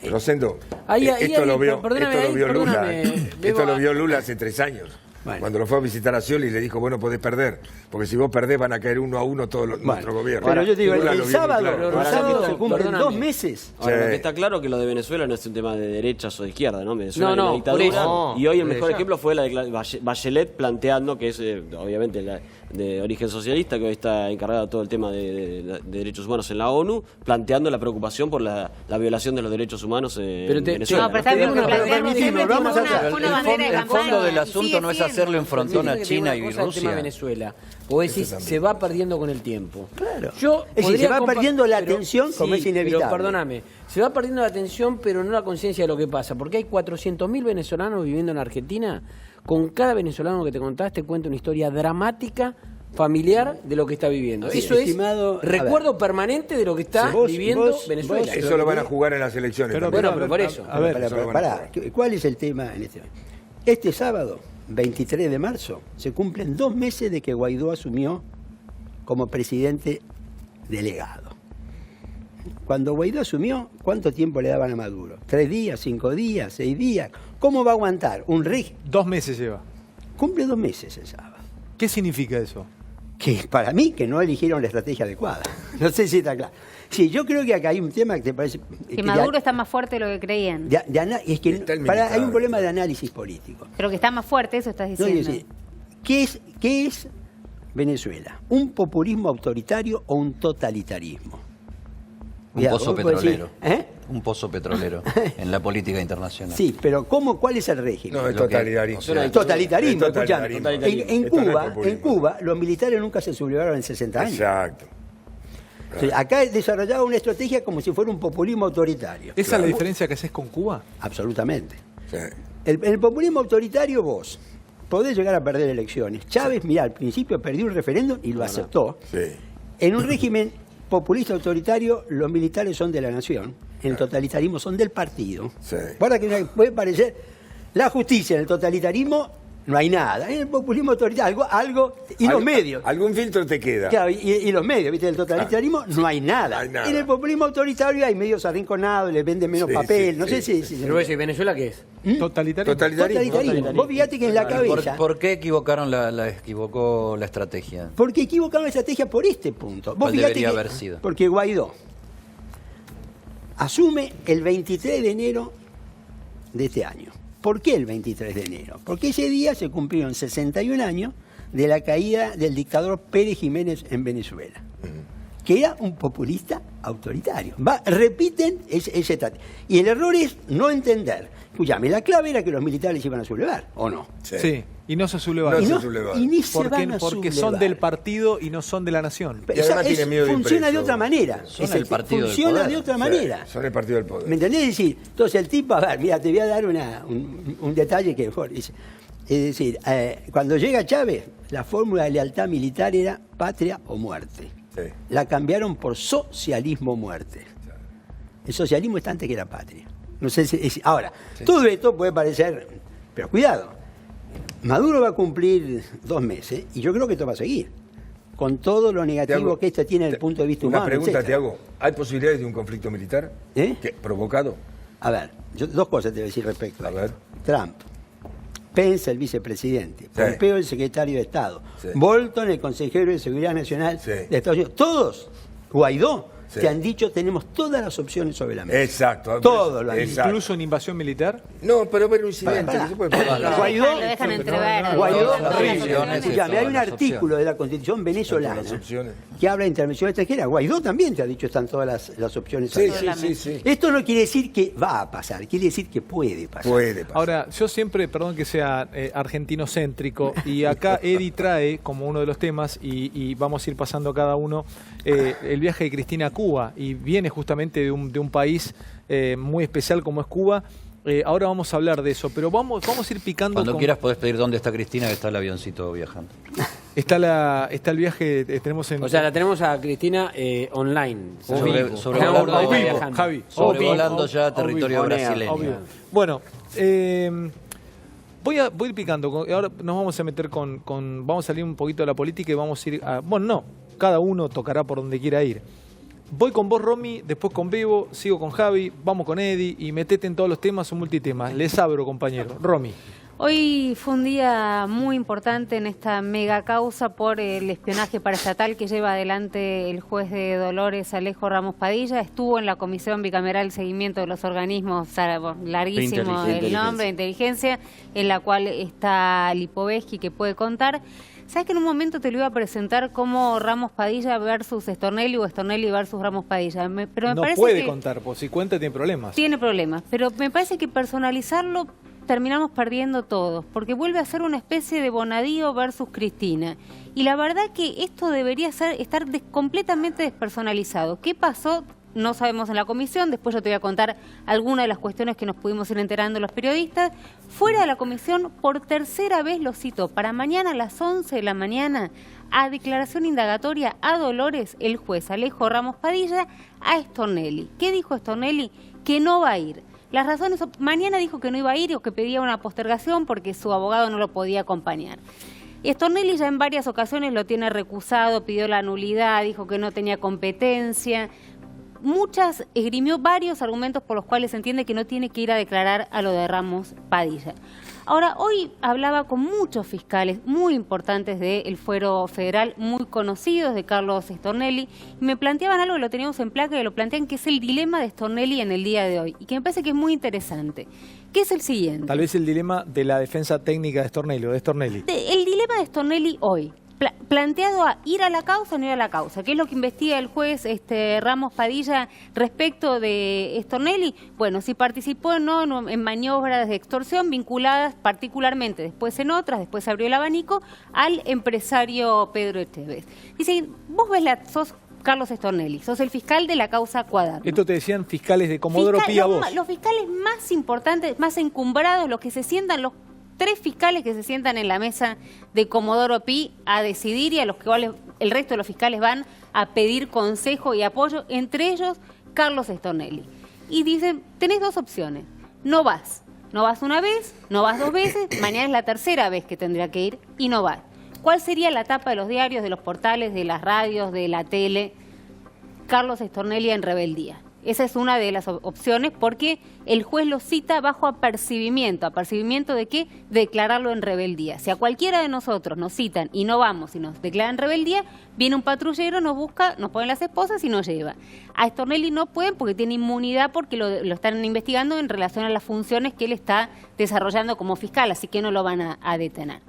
S4: Rosendo,
S2: Ahí,
S4: esto lo vio,
S2: perdóname,
S4: esto lo
S2: ahí,
S4: vio Lula.
S2: perdóname,
S4: Esto
S2: Bebo,
S4: lo vio Lula hace 3 años.
S5: Bueno.
S4: Cuando lo fue a visitar a Scioli y le dijo, bueno, podés perder, porque si vos perdés van a caer 1-1 todos nuestro gobierno.
S5: pero yo te digo,
S4: Lula
S5: el
S4: lo vio muy
S5: sábado,
S4: claro.
S5: el
S2: Ahora,
S5: sábado se
S2: Perdóname.
S5: cumplen 2 meses.
S3: Ahora,
S4: Sí.
S3: lo que está claro que lo de Venezuela no es un tema de derechas o de izquierda, ¿no? Venezuela
S2: No,
S3: es una
S2: no,
S3: dictadura.
S2: por eso.
S3: Y hoy el
S7: No,
S3: mejor
S7: ya.
S3: ejemplo fue la de Bachelet planteando, que es obviamente de origen socialista, que hoy está encargada de todo el tema de derechos humanos en la ONU, planteando la preocupación por la violación de los derechos humanos en
S2: Pero
S3: Venezuela.
S8: No, pero está bien,
S5: Pero
S8: porque planteamos
S5: permitime,
S8: siempre
S5: vamos
S8: como
S5: a hacer-
S8: una bandera de
S6: El
S8: campaña.
S6: fondo del
S8: Y
S6: asunto
S8: sigue
S6: no es
S8: siendo.
S6: hacerlo en frontón a
S2: Fíjate que
S6: China
S2: digo
S6: y
S2: una cosa del tema
S6: Rusia.
S2: Venezuela. Vos decís, se va perdiendo con el tiempo.
S5: Claro.
S2: Yo
S5: Es decir, se
S2: podría
S5: va perdiendo la
S2: pero-
S5: atención como es inevitable.
S2: Pero perdóname, se va perdiendo la atención, pero no la conciencia de lo que pasa. Porque hay 400.000 venezolanos viviendo en Argentina. Con cada venezolano que te contaste cuenta una historia dramática, familiar, de lo que está viviendo.
S5: Sí,
S2: Eso
S5: estimado,
S2: es recuerdo permanente de lo que está
S5: Si vos-
S2: viviendo
S5: vos-
S2: Venezuela.
S5: vos-
S4: Eso lo van a jugar en las elecciones.
S1: Pero,
S4: también.
S2: Bueno, pero por eso.
S1: A ver,
S5: Pará, ¿cuál es el tema en este momento? Este sábado, 23 de marzo, se cumplen 2 meses de que Guaidó asumió como presidente delegado. Cuando Guaidó asumió, ¿cuánto tiempo le daban a Maduro? ¿3 días, 5 días, 6 días? ¿Cómo va a aguantar un régimen?
S1: 2 meses lleva.
S5: Cumple 2 meses el sábado.
S1: ¿Qué significa eso?
S5: Que para mí que no eligieron la estrategia adecuada. No sé si está claro. Sí, yo creo que acá hay un tema que te parece...
S8: Que Maduro está más fuerte de lo que creían.
S5: es que
S4: Está el
S5: hay
S4: militar.
S5: un problema de análisis político.
S8: Pero que está más fuerte, eso estás
S5: No,
S8: diciendo.
S5: es decir, ¿qué es Venezuela? ¿Un populismo autoritario o un totalitarismo?
S6: Un
S5: Cuidado,
S6: pozo
S5: vos podés decir,
S6: petrolero.
S5: ¿eh?
S6: Un pozo petrolero en la política internacional.
S5: Sí, pero ¿cuál es el régimen?
S4: No, es
S6: Lo que-
S4: totalitarismo.
S6: o sea,
S5: Totalitarismo,
S4: Es totalitarismo.
S5: escuchame. En
S4: Esto no es
S5: Cuba,
S4: populismo.
S5: en Cuba, los militares nunca se sublevaron en 60 años.
S4: Exacto.
S5: O sea, acá desarrollaba una estrategia como si fuera un populismo autoritario.
S1: ¿Esa es la diferencia que haces con Cuba?
S5: Absolutamente.
S4: Sí.
S5: El populismo autoritario vos podés llegar a perder elecciones. Chávez, mirá, al principio perdió un referéndum y lo aceptó.
S4: Sí.
S5: En un régimen populista autoritario, los militares son de la nación. En el totalitarismo son del partido.
S4: Sí.
S5: Guarda que puede parecer la justicia en el totalitarismo no hay nada. En el populismo autoritario algo y los medios.
S4: Algún filtro te queda.
S5: Claro, y los medios, ¿viste? En el totalitarismo no hay nada.
S4: No hay nada.
S5: En el populismo autoritario hay medios arrinconados, les venden menos
S4: Sí,
S5: papel.
S4: sí,
S5: no sé
S4: sí,
S5: si.
S2: Pero vos decís, ¿Venezuela qué es?
S1: Totalitarismo.
S5: Totalitarismo. Vos fíjate que en la cabeza.
S6: ¿Por qué equivocaron equivocó la estrategia?
S5: Porque equivocaron la estrategia por este punto. Vos
S6: ¿Cuál
S5: fíjate
S6: debería
S5: que-
S6: haber sido?
S5: Porque Guaidó asume el 23 de enero de este año. ¿Por qué el 23 de enero? Porque ese día se cumplieron 61 años de la caída del dictador Pérez Jiménez en Venezuela, que era un populista autoritario. Repiten ese trato. Y el error es no entender. Escúchame, la clave era que los militares iban a sublevar, ¿o no?
S1: Sí, y no se sublevaron.
S4: No
S5: y,
S4: se
S5: no,
S4: sublevaron.
S5: y ni se
S1: Porque,
S5: van a
S1: porque
S5: sublevar.
S1: son del partido y no son de la nación.
S5: Pero,
S4: Y además
S5: o sea,
S4: tienen miedo de
S5: funciona de
S4: impreso.
S5: otra manera.
S6: Son el partido del
S5: funciona
S6: poder.
S5: de otra
S4: Sí,
S5: manera.
S4: son el partido del poder.
S5: ¿Me entendés? Es decir, entonces el tipo, a ver, mira, te voy a dar un detalle que mejor dice. Es decir, cuando llega Chávez, la fórmula de lealtad militar era patria o muerte.
S4: Sí.
S5: La cambiaron por socialismo o muerte. El socialismo está antes que la patria. No sé si, ahora, todo esto puede parecer, pero cuidado, Maduro va a cumplir 2 meses y yo creo que esto va a seguir. Con todo lo negativo que esto tiene desde el punto de vista
S4: Una
S5: humano.
S4: pregunta
S5: etcétera.
S4: te hago. ¿Hay posibilidades de un conflicto militar? ¿Provocado?
S5: A ver, yo 2 cosas te voy a decir respecto a
S4: A ver.
S5: Trump, Pence, el vicepresidente, Pompeo, el secretario de Estado,
S4: Sí.
S5: Bolton, el consejero de Seguridad Nacional
S4: Sí.
S5: de Estados Unidos, todos, Guaidó,
S4: Sí.
S5: te han dicho tenemos todas las opciones sobre la mesa.
S4: Exacto.
S5: Todo lo han dicho.
S4: Exacto.
S1: Incluso en invasión militar.
S4: No, pero ver un incidente.
S5: Pará.
S4: no se puede provocar.
S5: Guaidó,
S8: Lo dejan entrever.
S5: Guaidó,
S8: Todas las
S5: horrible.
S8: opciones.
S5: Escuchame, hay un
S6: Todas las
S5: artículo de la Constitución venezolana
S4: Todas las opciones.
S5: que habla de intervención extranjera. Guaidó también te ha dicho están todas las opciones.
S4: Sí,
S5: abiertas.
S4: sí.
S5: Esto no quiere decir que va a pasar, quiere decir que puede pasar.
S4: Puede pasar.
S1: Ahora, yo siempre, perdón que sea argentinocéntrico, y acá Eddie trae como uno de los temas, y vamos a ir pasando cada uno, el viaje de Cristina a Cuba, y viene justamente de un país muy especial como es Cuba. ahora vamos a hablar de eso, pero vamos a ir picando.
S6: Cuando quieras podés pedir dónde está Cristina, que está el avioncito viajando.
S1: Está el viaje, tenemos en...
S2: O sea, la tenemos a Cristina online.
S1: Javi.
S6: Sobrevolando ya territorio brasileño.
S1: Bueno, voy a ir picando. Ahora nos vamos a meter vamos a salir un poquito de la política y vamos a ir a... Bueno, no, cada uno tocará por donde quiera ir. Voy con vos, Romy, después con Bebo, sigo con Javi, vamos con Eddie y metete en todos los temas o multitemas. Les abro, compañero. Romy.
S8: Hoy fue un día muy importante en esta mega causa por el espionaje paraestatal que lleva adelante el juez de Dolores, Alejo Ramos Padilla. Estuvo en la Comisión Bicameral de Seguimiento de los Organismos, larguísimo el nombre, de inteligencia, en la cual está Lipovetsky, que puede contar. ¿Sabes que en un momento te lo iba a presentar como Ramos Padilla versus Stornelli o Stornelli versus Ramos Padilla? Pero me
S1: no
S8: parece
S1: puede
S8: que
S1: contar, pues si cuenta tiene problemas.
S8: Tiene problemas, pero me parece que personalizarlo terminamos perdiendo todos, porque vuelve a ser una especie de Bonadío versus Cristina. Y la verdad que esto debería estar completamente despersonalizado. ¿Qué pasó? No sabemos en la comisión, después yo te voy a contar algunas de las cuestiones que nos pudimos ir enterando los periodistas. Fuera de la comisión, por tercera vez lo citó para mañana a las 11 de la mañana a declaración indagatoria a Dolores el juez Alejo Ramos Padilla a Stornelli. ¿Qué dijo Stornelli? Que no va a ir. Las razones, mañana dijo que no iba a ir o que pedía una postergación porque su abogado no lo podía acompañar. Stornelli ya en varias ocasiones lo tiene recusado, pidió la nulidad, dijo que no tenía competencia. Esgrimió varios argumentos por los cuales se entiende que no tiene que ir a declarar a lo de Ramos Padilla. Ahora, hoy hablaba con muchos fiscales muy importantes del fuero federal, muy conocidos de Carlos Stornelli, y me planteaban algo que lo teníamos en placa, que lo plantean, que es el dilema de Stornelli en el día de hoy, y que me parece que es muy interesante, que es el siguiente.
S1: Tal vez el dilema de la defensa técnica de Stornelli o de Stornelli.
S8: El dilema de Stornelli hoy, planteado a ir a la causa o no ir a la causa, que es lo que investiga el juez Ramos Padilla respecto de Stornelli. Bueno, si participó o no en maniobras de extorsión vinculadas particularmente, después en otras, después se abrió el abanico, al empresario Pedro Esteves. Dice, vos sos Carlos Stornelli, sos el fiscal de la causa Cuaderno.
S1: Esto te decían fiscales de Comodoro Pi a vos.
S8: Los fiscales más importantes, más encumbrados, los que se sientan, los 3 fiscales que se sientan en la mesa de Comodoro Pi a decidir y a los que el resto de los fiscales van a pedir consejo y apoyo, entre ellos Carlos Stornelli. Y dicen, tenés 2 opciones, no vas una vez, no vas 2 veces, mañana es la tercera vez que tendría que ir y no vas. ¿Cuál sería la tapa de los diarios, de los portales, de las radios, de la tele? Carlos Stornelli en rebeldía. Esa es una de las opciones porque el juez lo cita bajo apercibimiento. ¿Apercibimiento de qué? Declararlo en rebeldía. Si a cualquiera de nosotros nos citan y no vamos y nos declaran rebeldía, viene un patrullero, nos busca, nos ponen las esposas y nos lleva. A Stornelli no pueden porque tiene inmunidad porque lo están investigando en relación a las funciones que él está desarrollando como fiscal, así que no lo van a detener.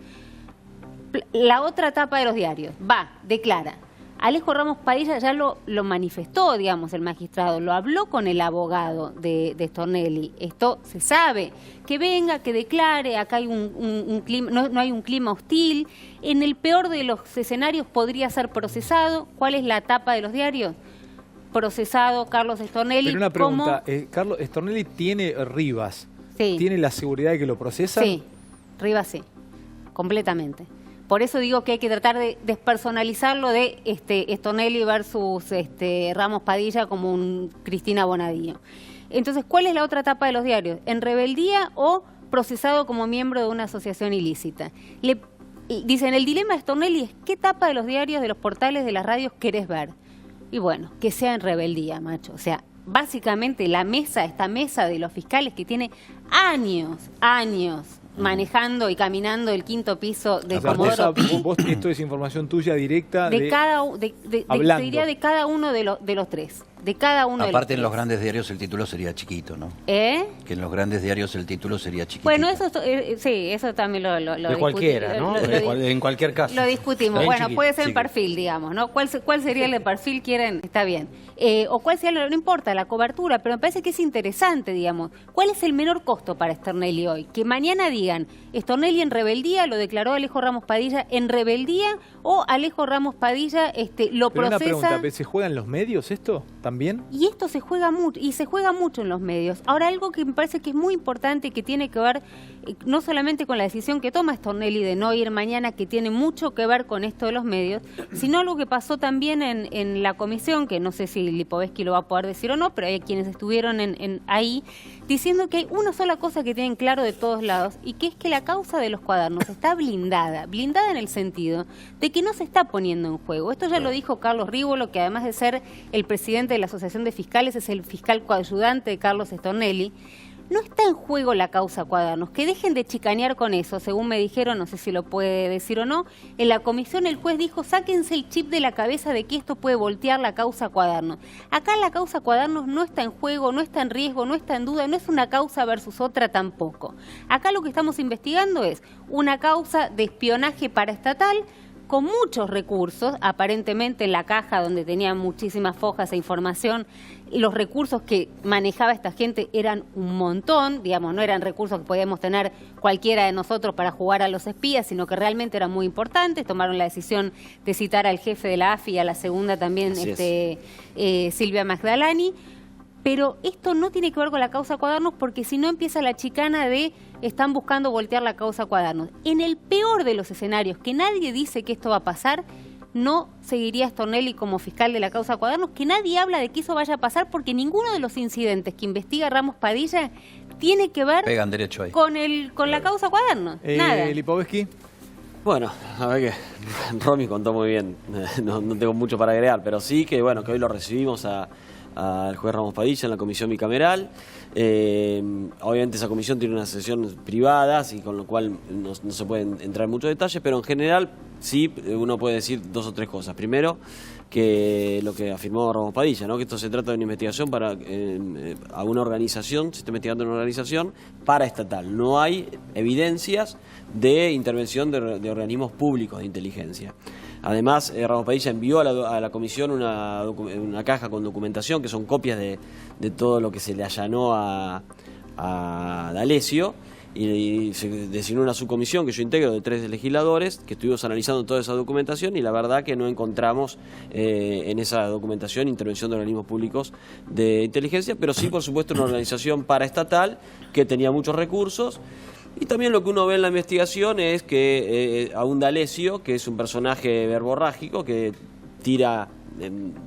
S8: La otra etapa de los diarios, declara. Alejo Ramos Padilla ya lo manifestó, digamos, el magistrado, lo habló con el abogado de Stornelli. Esto se sabe, que venga, que declare, acá hay un clima, no hay un clima hostil. En el peor de los escenarios podría ser procesado. ¿Cuál es la tapa de los diarios? Procesado Carlos Stornelli.
S1: Pero una pregunta, Carlos Stornelli tiene Rivas.
S8: Sí.
S1: ¿Tiene la seguridad de que lo procesan?
S8: Sí, Rivas sí, completamente. Por eso digo que hay que tratar de despersonalizarlo de Stornelli versus Ramos Padilla como un Cristina Bonadío. Entonces, ¿cuál es la otra etapa de los diarios? ¿En rebeldía o procesado como miembro de una asociación ilícita? Dicen, el dilema de Stornelli es ¿qué etapa de los diarios, de los portales, de las radios querés ver? Y bueno, que sea en rebeldía, macho. O sea, básicamente esta mesa de los fiscales que tiene años manejando y caminando el 5º piso de Comodoro Pi.
S1: Esto es información tuya directa
S8: de cada uno de los 3. De cada uno de los
S6: Aparte en los
S8: 3.
S6: grandes diarios el título sería chiquito, ¿no? Que en los grandes diarios el título sería chiquito.
S8: Bueno, eso sí, eso también lo
S7: de cualquiera, ¿no? En cualquier caso.
S8: Lo discutimos. Bueno, chiquito, puede ser en perfil, digamos, ¿no? ¿Cuál sería el de perfil? Quieren, está bien. O cuál sería, no importa, la cobertura, pero me parece que es interesante, digamos. ¿Cuál es el menor costo para Stornelli hoy? Que mañana digan, Stornelli en rebeldía, lo declaró Alejo Ramos Padilla en rebeldía, o Alejo Ramos Padilla lo
S1: pero
S8: procesa.
S1: Una pregunta, ¿se juegan los medios esto? también.
S8: Y esto se juega mucho, y se juega mucho en los medios. Ahora, algo que me parece que es muy importante, que tiene que ver no solamente con la decisión que toma Stornelli de no ir mañana, que tiene mucho que ver con esto de los medios, sino algo que pasó también en la comisión, que no sé si Lipovetsky lo va a poder decir o no, pero hay quienes estuvieron ahí, diciendo que hay una sola cosa que tienen claro de todos lados, y que es que la causa de los cuadernos está blindada en el sentido de que no se está poniendo en juego. Esto ya lo dijo Carlos Rívolo, que además de ser el presidente de la Asociación de Fiscales, es el fiscal coayudante de Carlos Stornelli. No está en juego la causa Cuadernos, que dejen de chicanear con eso, según me dijeron, no sé si lo puede decir o no, en la comisión el juez dijo, sáquense el chip de la cabeza de que esto puede voltear la causa Cuadernos. Acá la causa Cuadernos no está en juego, no está en riesgo, no está en duda, no es una causa versus otra tampoco. Acá lo que estamos investigando es una causa de espionaje paraestatal, con muchos recursos, aparentemente en la caja donde tenía muchísimas fojas e información, los recursos que manejaba esta gente eran un montón, digamos, no eran recursos que podíamos tener cualquiera de nosotros para jugar a los espías, sino que realmente eran muy importantes. Tomaron la decisión de citar al jefe de la AFI y a la segunda también, Silvia Magdalani. Pero esto no tiene que ver con la causa Cuadernos, porque si no empieza la chicana de están buscando voltear la causa Cuadernos. En el peor de los escenarios, que nadie dice que esto va a pasar, no seguiría Stornelli como fiscal de la causa Cuadernos, que nadie habla de que eso vaya a pasar, porque ninguno de los incidentes que investiga Ramos Padilla tiene que ver
S6: pegan derecho ahí
S8: con la causa Cuadernos. Nada.
S1: Lipovetsky.
S3: Bueno, a ver que Romy contó muy bien, no tengo mucho para agregar, pero sí que bueno, que hoy lo recibimos al juez Ramos Padilla en la comisión bicameral. Obviamente esa comisión tiene unas sesiones privadas y con lo cual no se pueden entrar en muchos detalles, pero en general sí uno puede decir dos o tres cosas. Primero, que lo que afirmó Ramos Padilla, ¿no? Que esto se trata de una investigación para a una organización, se está investigando en una organización paraestatal. No hay evidencias de intervención de organismos públicos de inteligencia. Además, Ramos Padilla envió a la comisión una caja con documentación, que son copias de todo lo que se le allanó a D'Alessio, y se designó una subcomisión que yo integro de 3 legisladores, que estuvimos analizando toda esa documentación, y la verdad que no encontramos en esa documentación intervención de organismos públicos de inteligencia, pero sí, por supuesto, una organización paraestatal que tenía muchos recursos. Y también lo que uno ve en la investigación es que a un D'Alessio, que es un personaje verborrágico, que tira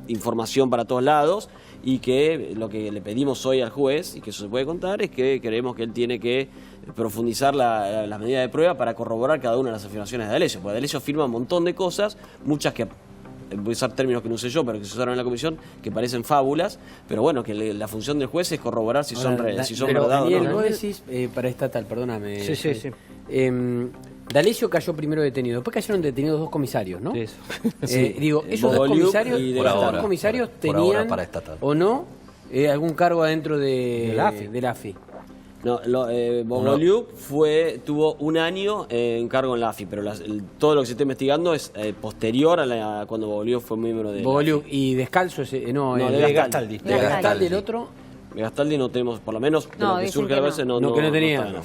S3: información para todos lados, y que lo que le pedimos hoy al juez, y que eso se puede contar, es que creemos que él tiene que profundizar las medidas de prueba para corroborar cada una de las afirmaciones de D'Alessio, porque D'Alessio afirma un montón de cosas, muchas que voy a usar términos que no usé yo, pero que se usaron en la comisión, que parecen fábulas, pero bueno, que la función del juez es corroborar si son verdad o no.
S2: Vos decís, paraestatal, perdóname.
S7: Sí.
S2: D'Alessio cayó primero detenido, después cayeron detenidos 2 comisarios, ¿no?
S7: Eso.
S2: Digo, esos dos comisarios tenían, o no, algún cargo adentro de la AFI.
S3: No, Bogoliuk tuvo un año en cargo en la AFI, pero todo lo que se está investigando es posterior a cuando Bogoliuk fue miembro de
S2: Bogoliuk. Y Descalzo,
S3: de Gastaldi.
S2: De Gastaldi, el otro.
S3: De Gastaldi no tenemos, por lo menos de lo que surge a veces, no
S2: tenía.
S3: No.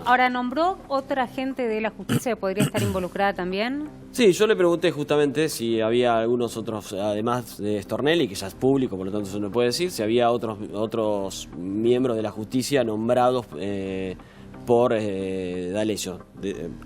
S8: Ahora, ¿nombró otra gente de la justicia que podría estar involucrada también?
S3: Sí, yo le pregunté justamente si había algunos otros, además de Stornelli, que ya es público, por lo tanto eso no puede decir, si había otros miembros de la justicia nombrados por D'Alessio.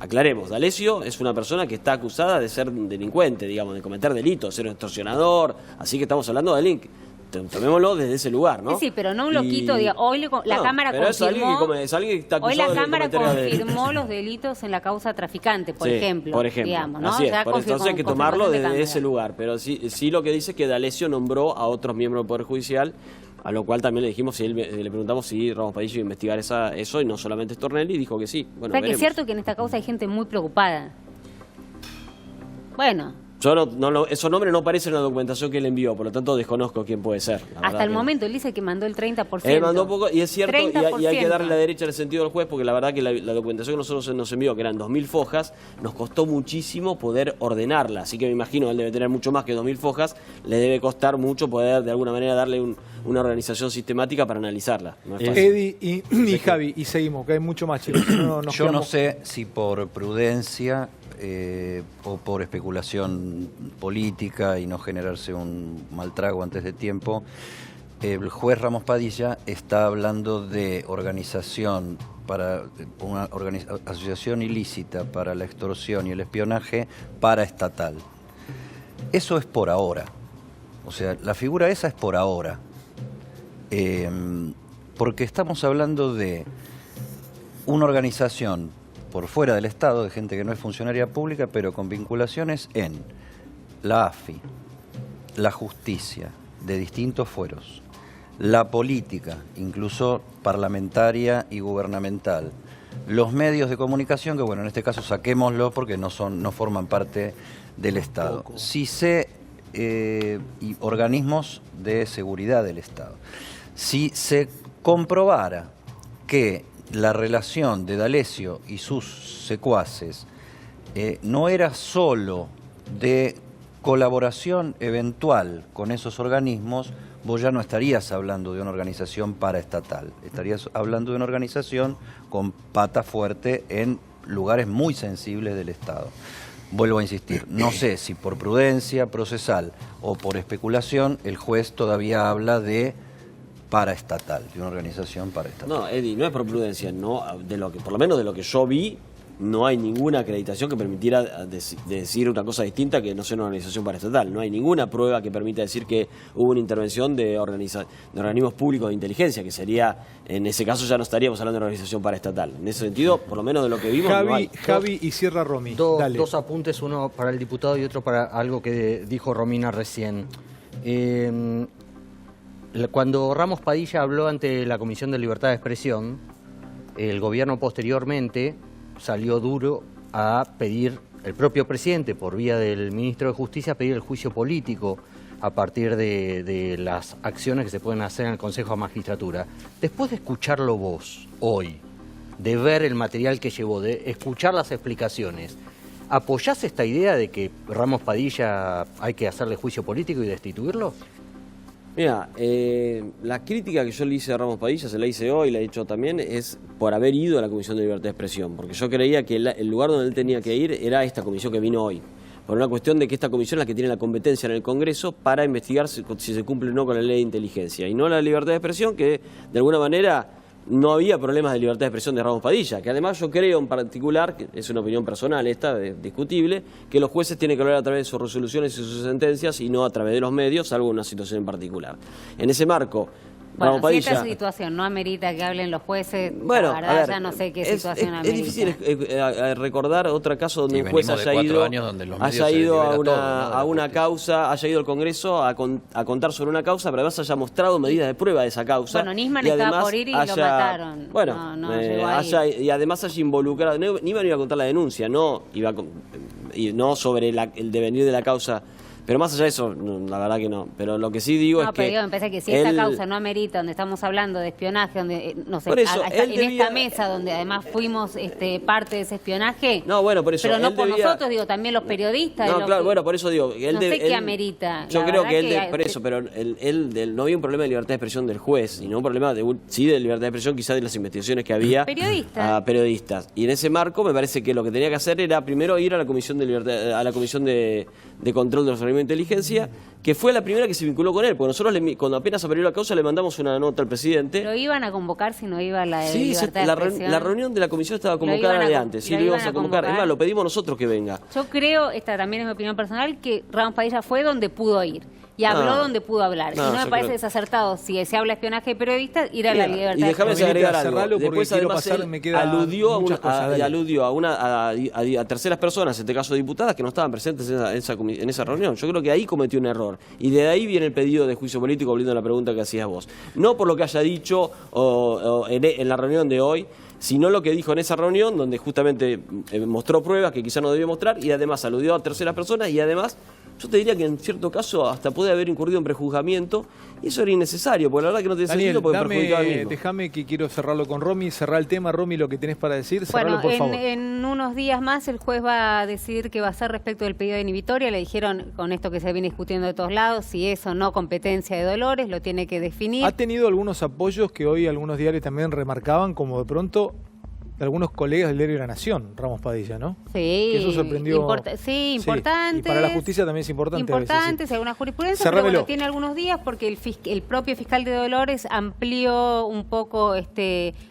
S3: Aclaremos, D'Alessio es una persona que está acusada de ser un delincuente, digamos, de cometer delitos, ser un extorsionador, así que estamos hablando de link. Tomémoslo desde ese lugar, ¿no?
S8: Sí, pero no un loquito. Hoy la Cámara confirmó.
S3: Es alguien que está
S8: hoy la Cámara
S3: confirmó
S8: los delitos en la causa traficante, por ejemplo.
S3: Por ejemplo.
S8: Digamos, ¿no?
S3: Así es. Entonces hay que tomarlo desde ese lugar. Pero sí lo que dice es que D'Alessio nombró a otros miembros del Poder Judicial, a lo cual también le dijimos, le preguntamos si Ramos Padilla iba a investigar eso y no solamente Stornelli, y dijo que sí. Bueno,
S8: que es cierto que en esta causa hay gente muy preocupada. Bueno.
S3: Yo esos nombres no aparecen en la documentación que él envió, por lo tanto desconozco quién puede ser.
S8: Hasta el momento él dice que mandó el 30%.
S3: Él mandó poco, y es cierto, y hay que darle la derecha en el sentido del juez, porque la verdad que la documentación que nosotros nos envió, que eran 2.000 fojas, nos costó muchísimo poder ordenarla. Así que me imagino, él debe tener mucho más que 2.000 fojas, le debe costar mucho poder de alguna manera darle una organización sistemática para analizarla. No es fácil.
S1: Eddie y Javi, y seguimos, que hay mucho más, chicos.
S6: Yo no sé si por prudencia o por especulación política y no generarse un mal trago antes de tiempo, el juez Ramos Padilla está hablando de organización para una asociación ilícita para la extorsión y el espionaje paraestatal. Eso es por ahora. O sea, la figura esa es por ahora. Porque estamos hablando de una organización por fuera del Estado, de gente que no es funcionaria pública, pero con vinculaciones en la AFI, la justicia, de distintos fueros, la política, incluso parlamentaria y gubernamental, los medios de comunicación, que bueno, en este caso saquémoslo porque no forman parte del Estado, y organismos de seguridad del Estado. Si se comprobara que la relación de D'Alessio y sus secuaces no era solo de colaboración eventual con esos organismos, vos ya no estarías hablando de una organización paraestatal, estarías hablando de una organización con pata fuerte en lugares muy sensibles del Estado. Vuelvo a insistir, no sé si por prudencia procesal o por especulación el juez todavía habla de paraestatal, de una organización paraestatal.
S3: No, Eddie, no es por prudencia, no, por lo menos de lo que yo vi, no hay ninguna acreditación que permitiera decir una cosa distinta que no sea una organización paraestatal. No hay ninguna prueba que permita decir que hubo una intervención de organismos públicos de inteligencia, que sería, en ese caso ya no estaríamos hablando de una organización paraestatal. En ese sentido, por lo menos de lo que vimos, no hay.
S1: Javi y cierra Romy.
S7: Dos apuntes, uno para el diputado y otro para algo que dijo Romina recién. Cuando Ramos Padilla habló ante la Comisión de Libertad de Expresión, el gobierno posteriormente salió duro a pedir, el propio presidente, por vía del ministro de Justicia, a pedir el juicio político a partir de las acciones que se pueden hacer en el Consejo de Magistratura. Después de escucharlo vos hoy, de ver el material que llevó, de escuchar las explicaciones, ¿apoyás esta idea de que Ramos Padilla hay que hacerle juicio político y destituirlo?
S3: Mira, la crítica que yo le hice a Ramos Padilla, se la hice hoy, la he hecho también, es por haber ido a la Comisión de Libertad de Expresión, porque yo creía que el lugar donde él tenía que ir era esta comisión que vino hoy, por una cuestión de que esta comisión es la que tiene la competencia en el Congreso para investigar si se cumple o no con la ley de inteligencia, y no la libertad de expresión, que de alguna manera no había problemas de libertad de expresión de Ramos Padilla, que además yo creo en particular, que es una opinión personal esta, discutible, que los jueces tienen que hablar a través de sus resoluciones y sus sentencias y no a través de los medios, salvo una situación en particular. En ese marco,
S8: bueno,
S3: Ramos Padilla,
S8: si esta situación no amerita que hablen los jueces,
S3: bueno,
S8: la verdad,
S3: a ver,
S8: ya no sé qué situación amerita.
S3: Es difícil recordar otro caso donde un juez haya ido a una causa, haya ido al Congreso a contar sobre una causa, pero además haya mostrado medidas de prueba de esa causa.
S8: Bueno, Nisman estaba por ir y lo mataron.
S3: Bueno, y además haya involucrado, Nisman iba a contar la denuncia, no sobre el devenir de la causa. Pero más allá de eso, la verdad que no. Pero lo que sí digo es que...
S8: me parece que si esta causa no amerita, donde estamos hablando de espionaje, donde, no sé, esta mesa donde además fuimos parte de ese espionaje...
S3: No, bueno, por eso...
S8: Pero no por nosotros, digo, también los periodistas...
S3: No, claro, bueno, por eso digo...
S8: No sé qué amerita.
S3: Yo creo que por eso, pero no había un problema de libertad de expresión del juez, sino un problema de libertad de expresión quizás de las investigaciones que había a periodistas. Y en ese marco me parece que lo que tenía que hacer era primero ir a la Comisión de Libertad, a la Comisión de Control de los Organismos de Inteligencia, que fue la primera que se vinculó con él, porque nosotros cuando apenas apareció la causa le mandamos una nota al presidente.
S8: ¿Lo iban a convocar si no iba la de libertad de expresión?
S3: La reunión de la comisión estaba convocada de antes, sí, lo íbamos a convocar. Es más, lo pedimos nosotros que venga.
S8: Yo creo, esta también es mi opinión personal, que Ramos Padilla fue donde pudo ir. Y habló donde pudo hablar. Y no me parece desacertado, si se habla de espionaje de periodistas, ir a la libertad.
S3: Y déjame agregar algo.
S1: Después además
S3: aludió a terceras personas, en este caso diputadas, que no estaban presentes en esa reunión. Yo creo que ahí cometió un error. Y de ahí viene el pedido de juicio político, volviendo a la pregunta que hacías vos. No por lo que haya dicho en la reunión de hoy, sino lo que dijo en esa reunión, donde justamente mostró pruebas que quizá no debía mostrar, y además aludió a terceras personas, y además yo te diría que en cierto caso hasta puede haber incurrido en prejuzgamiento, y eso era innecesario, porque la verdad que no tiene sentido porque perjudicaba al mismo.
S1: Déjame que quiero cerrarlo con Romy, cerrar el tema. Romy, lo que tenés para decir, cerrarlo por favor.
S8: En unos días más el juez va a decidir qué va a hacer respecto del pedido de inhibitoria. Le dijeron, con esto que se viene discutiendo de todos lados, si es o no competencia de Dolores, lo tiene que definir.
S1: Ha tenido algunos apoyos que hoy algunos diarios también remarcaban, como de pronto de algunos colegas del diario La Nación, Ramos Padilla, ¿no?
S8: Sí.
S1: Que eso sorprendió.
S8: Sí, importantes.
S1: Y para la justicia también es importante.
S8: Importantes,
S1: sí.
S8: alguna jurisprudencia, pero bueno, tiene algunos días porque el propio fiscal de Dolores amplió un poco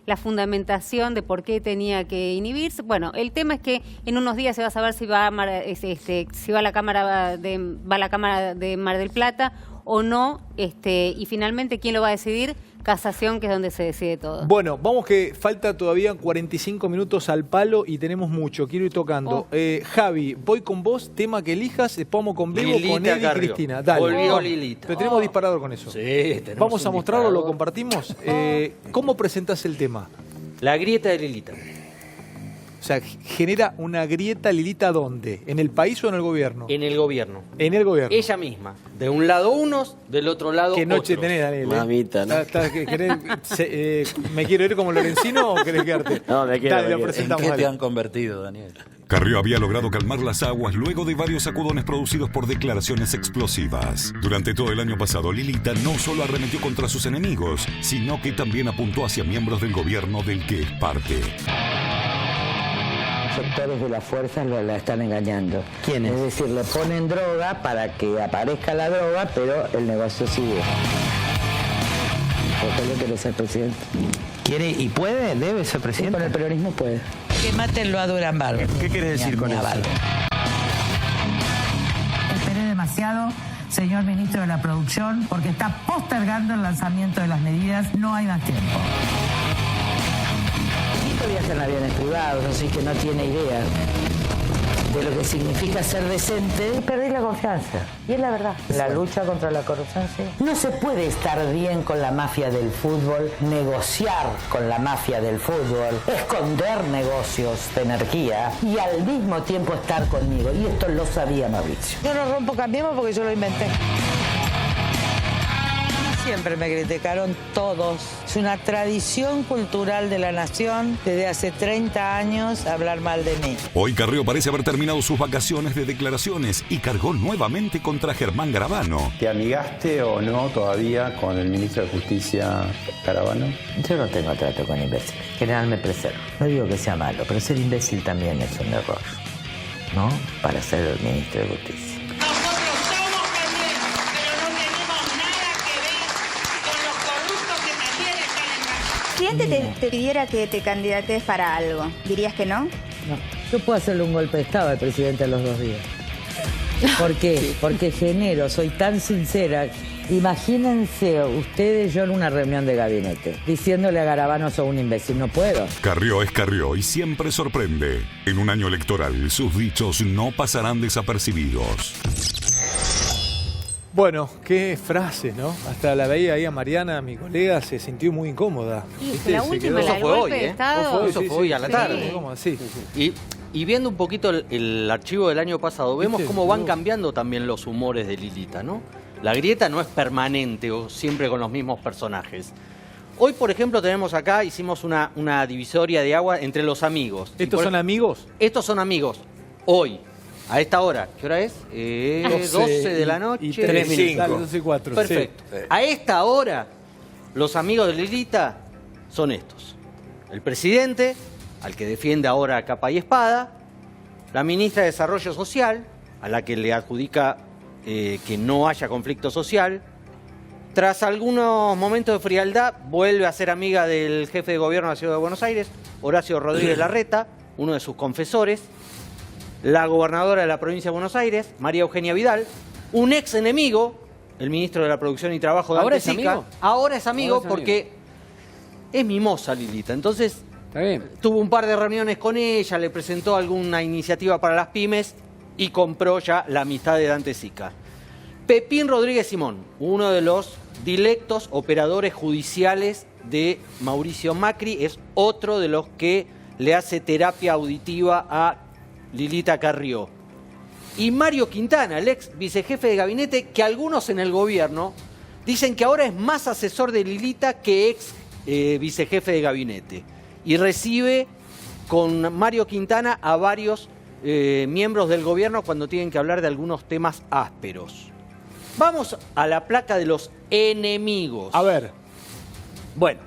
S8: la fundamentación de por qué tenía que inhibirse. Bueno, el tema es que en unos días se va a saber si va a la Cámara de Mar del Plata o no, y finalmente quién lo va a decidir. Casación, que es donde se decide todo.
S1: Bueno, vamos que falta todavía 45 minutos al palo y tenemos mucho. Quiero ir tocando. Javi, voy con vos, tema que elijas, después vamos con Bebo, con Eddie y Cristina. Dale.
S7: Volvió Lilita.
S1: Pero tenemos disparador con eso.
S7: Sí, tenemos.
S1: Vamos a mostrarlo,
S7: disparador.
S1: lo compartimos. ¿Cómo presentás el tema?
S7: La grieta de Lilita.
S1: O sea, genera una grieta, Lilita, ¿dónde? ¿En el país o en el gobierno?
S7: En el gobierno.
S1: En el gobierno.
S7: Ella misma. De un lado unos, del otro lado
S1: ¿Qué noche
S7: otros.
S1: tenés, Daniel?
S3: Mamita, ¿no?
S1: ¿Me quiero ir como Lorenzino o querés quedarte?
S3: No, me quiero,
S1: Dale,
S3: me
S1: lo
S3: quiero.
S1: presentamos.
S6: ¿En qué te
S1: dale.
S6: han convertido, Daniel?
S10: Carrió había logrado calmar las aguas luego de varios sacudones producidos por declaraciones explosivas. Durante todo el año pasado, Lilita no solo arremetió contra sus enemigos, sino que también apuntó hacia miembros del gobierno del que es parte.
S11: Sectores de las fuerzas la están engañando.
S7: ¿Quiénes?
S11: Es decir, le ponen droga para que aparezca la droga, pero el negocio sigue. ¿Por qué le quiere ser presidente?
S12: ¿Quiere y puede? ¿Debe ser
S11: Y
S12: presidente?
S11: con el peronismo puede.
S12: Que matenlo a Durán Barba. ¿Qué quiere decir con eso?
S13: Esperé demasiado, señor ministro de la Producción, porque está postergando el lanzamiento de las medidas. No hay más tiempo.
S11: Viaja en aviones privados, así que no tiene idea de lo que significa ser decente. Y perdí la confianza. Y es la verdad. La lucha contra la corrupción, sí. No se puede estar bien con la mafia del fútbol, negociar con la mafia del fútbol, esconder negocios de energía y al mismo tiempo estar conmigo. Y esto lo sabía Mauricio.
S13: Yo no rompo Cambiemos porque yo lo inventé. Siempre me criticaron todos. Es una tradición cultural de la nación desde hace 30 años hablar mal de mí.
S10: Hoy Carrió parece haber terminado sus vacaciones de declaraciones y cargó nuevamente contra Germán Garabano.
S14: ¿Te amigaste o no todavía con el ministro de Justicia Garabano?
S11: Yo no tengo trato con imbéciles. En general me preservo. No digo que sea malo, pero ser imbécil también es un error, ¿no? Para ser el ministro de Justicia.
S15: Si alguien te pidiera que te candidates para algo, ¿dirías que no?
S11: No. Yo puedo hacerle un golpe de Estado al presidente a los 2 días. ¿Por qué? Porque genero, soy tan sincera. Imagínense ustedes yo en una reunión de gabinete, diciéndole a Garabano sos un imbécil. No puedo.
S10: Carrió es Carrió y siempre sorprende. En un año electoral, sus dichos no pasarán desapercibidos.
S1: Bueno, qué frase, ¿no? Hasta la veía ahí a Mariana, mi colega, se sintió muy incómoda.
S8: Sí, la última, la del golpe de Estado.
S7: Eso fue hoy a la tarde.
S1: Sí.
S7: Y viendo un poquito el archivo del año pasado, vemos cómo van cambiando también los humores de Lilita, ¿no? La grieta no es permanente o siempre con los mismos personajes. Hoy, por ejemplo, tenemos acá, hicimos una divisoria de agua entre los amigos.
S1: ¿Estos son amigos?
S7: Estos son amigos. Hoy. A esta hora, ¿qué hora es? 12 de la noche.
S1: Y 3 minutos. 12 y 4.
S7: Perfecto. Sí. A esta hora, los amigos de Lilita son estos. El presidente, al que defiende ahora a capa y espada, la ministra de Desarrollo Social, a la que le adjudica que no haya conflicto social. Tras algunos momentos de frialdad, vuelve a ser amiga del jefe de gobierno de la Ciudad de Buenos Aires, Horacio Rodríguez Larreta, uno de sus confesores. La gobernadora de la provincia de Buenos Aires, María Eugenia Vidal, un ex enemigo, el ministro de la Producción y Trabajo de
S2: ¿Ahora
S7: Dante
S2: es
S7: Sica.
S2: amigo?
S7: Ahora es amigo porque es mimosa Lilita. Entonces, tuvo un par de reuniones con ella, le presentó alguna iniciativa para las pymes y compró ya la amistad de Dante Sica. Pepín Rodríguez Simón, uno de los directos operadores judiciales de Mauricio Macri, es otro de los que le hace terapia auditiva a Lilita Carrió. Y Mario Quintana, el ex vicejefe de gabinete, que algunos en el gobierno dicen que ahora es más asesor de Lilita que ex vicejefe de gabinete. Y recibe con Mario Quintana a varios miembros del gobierno cuando tienen que hablar de algunos temas ásperos. Vamos a la placa de los enemigos.
S1: A ver.
S7: Bueno,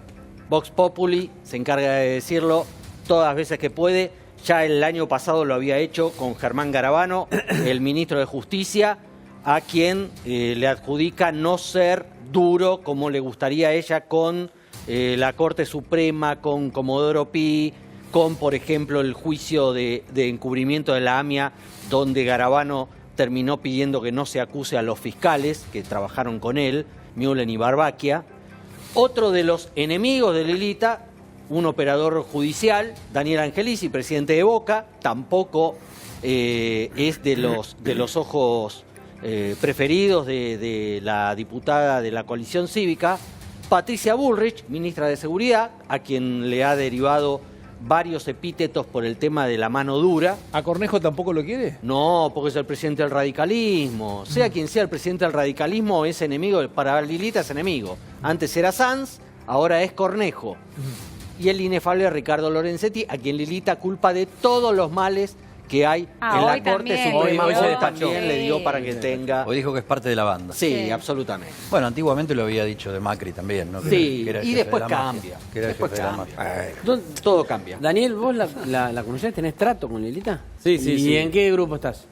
S7: Vox Populi se encarga de decirlo. todas las veces que puede. Ya el año pasado lo había hecho con Germán Garabano, el ministro de Justicia, a quien le adjudica no ser duro como le gustaría a ella con la Corte Suprema, con Comodoro Pi, con, por ejemplo, el juicio de encubrimiento de la AMIA, donde Garabano terminó pidiendo que no se acuse a los fiscales que trabajaron con él, Mühlen y Barbacchia. Otro de los enemigos de Lilita, un operador judicial, Daniel Angelici, presidente de Boca, tampoco es de los ojos preferidos de la diputada de la coalición cívica. Patricia Bullrich, ministra de Seguridad, a quien le ha derivado varios epítetos por el tema de la mano dura.
S1: ¿A Cornejo tampoco lo quiere?
S7: No, porque es el presidente del radicalismo. Sea quien sea el presidente del radicalismo, es enemigo, para Lilita es enemigo. Antes era Sanz, ahora es Cornejo. Y el inefable Ricardo Lorenzetti, a quien Lilita culpa de todos los males que hay en la Corte Suprema. Hoy también le dio para que tenga...
S6: Hoy dijo que es parte de la banda.
S7: Sí, absolutamente.
S6: Bueno, antiguamente lo había dicho de Macri también, ¿no?
S7: Sí,
S6: que era
S7: y después cambia. Todo cambia.
S2: Daniel, ¿vos la conocés? ¿Tenés trato con Lilita?
S3: Sí, sí,
S2: ¿Y
S3: sí.
S2: en qué grupo estás?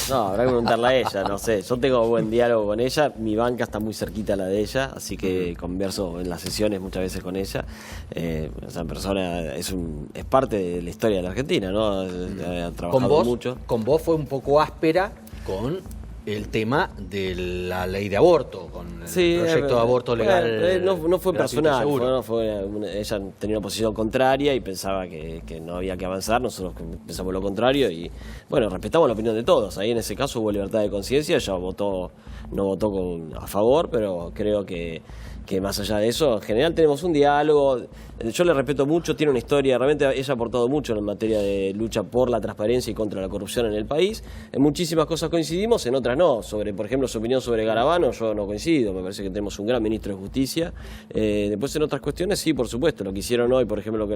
S3: No, habrá que preguntarle a ella, no sé. Yo tengo buen diálogo con ella, mi banca está muy cerquita a la de ella, así que converso en las sesiones muchas veces con ella. Esa persona es parte de la historia de la Argentina, ¿no? Ha trabajado mucho.
S7: Con vos fue un poco áspera con el tema de la ley de aborto, con el proyecto de aborto legal.
S3: No fue personal,
S7: seguro.
S3: Ella tenía una posición contraria y pensaba que no había que avanzar, nosotros pensamos lo contrario y bueno, respetamos la opinión de todos. Ahí en ese caso hubo libertad de conciencia, ella no votó a favor, pero creo que más allá de eso, en general tenemos un diálogo. Yo le respeto mucho, tiene una historia, realmente ella ha aportado mucho en materia de lucha por la transparencia y contra la corrupción en el país. En muchísimas cosas coincidimos, en otras no. Por ejemplo, su opinión sobre Garabano, yo no coincido, me parece que tenemos un gran ministro de Justicia. Después en otras cuestiones, sí, por supuesto, lo que hicieron hoy, por ejemplo,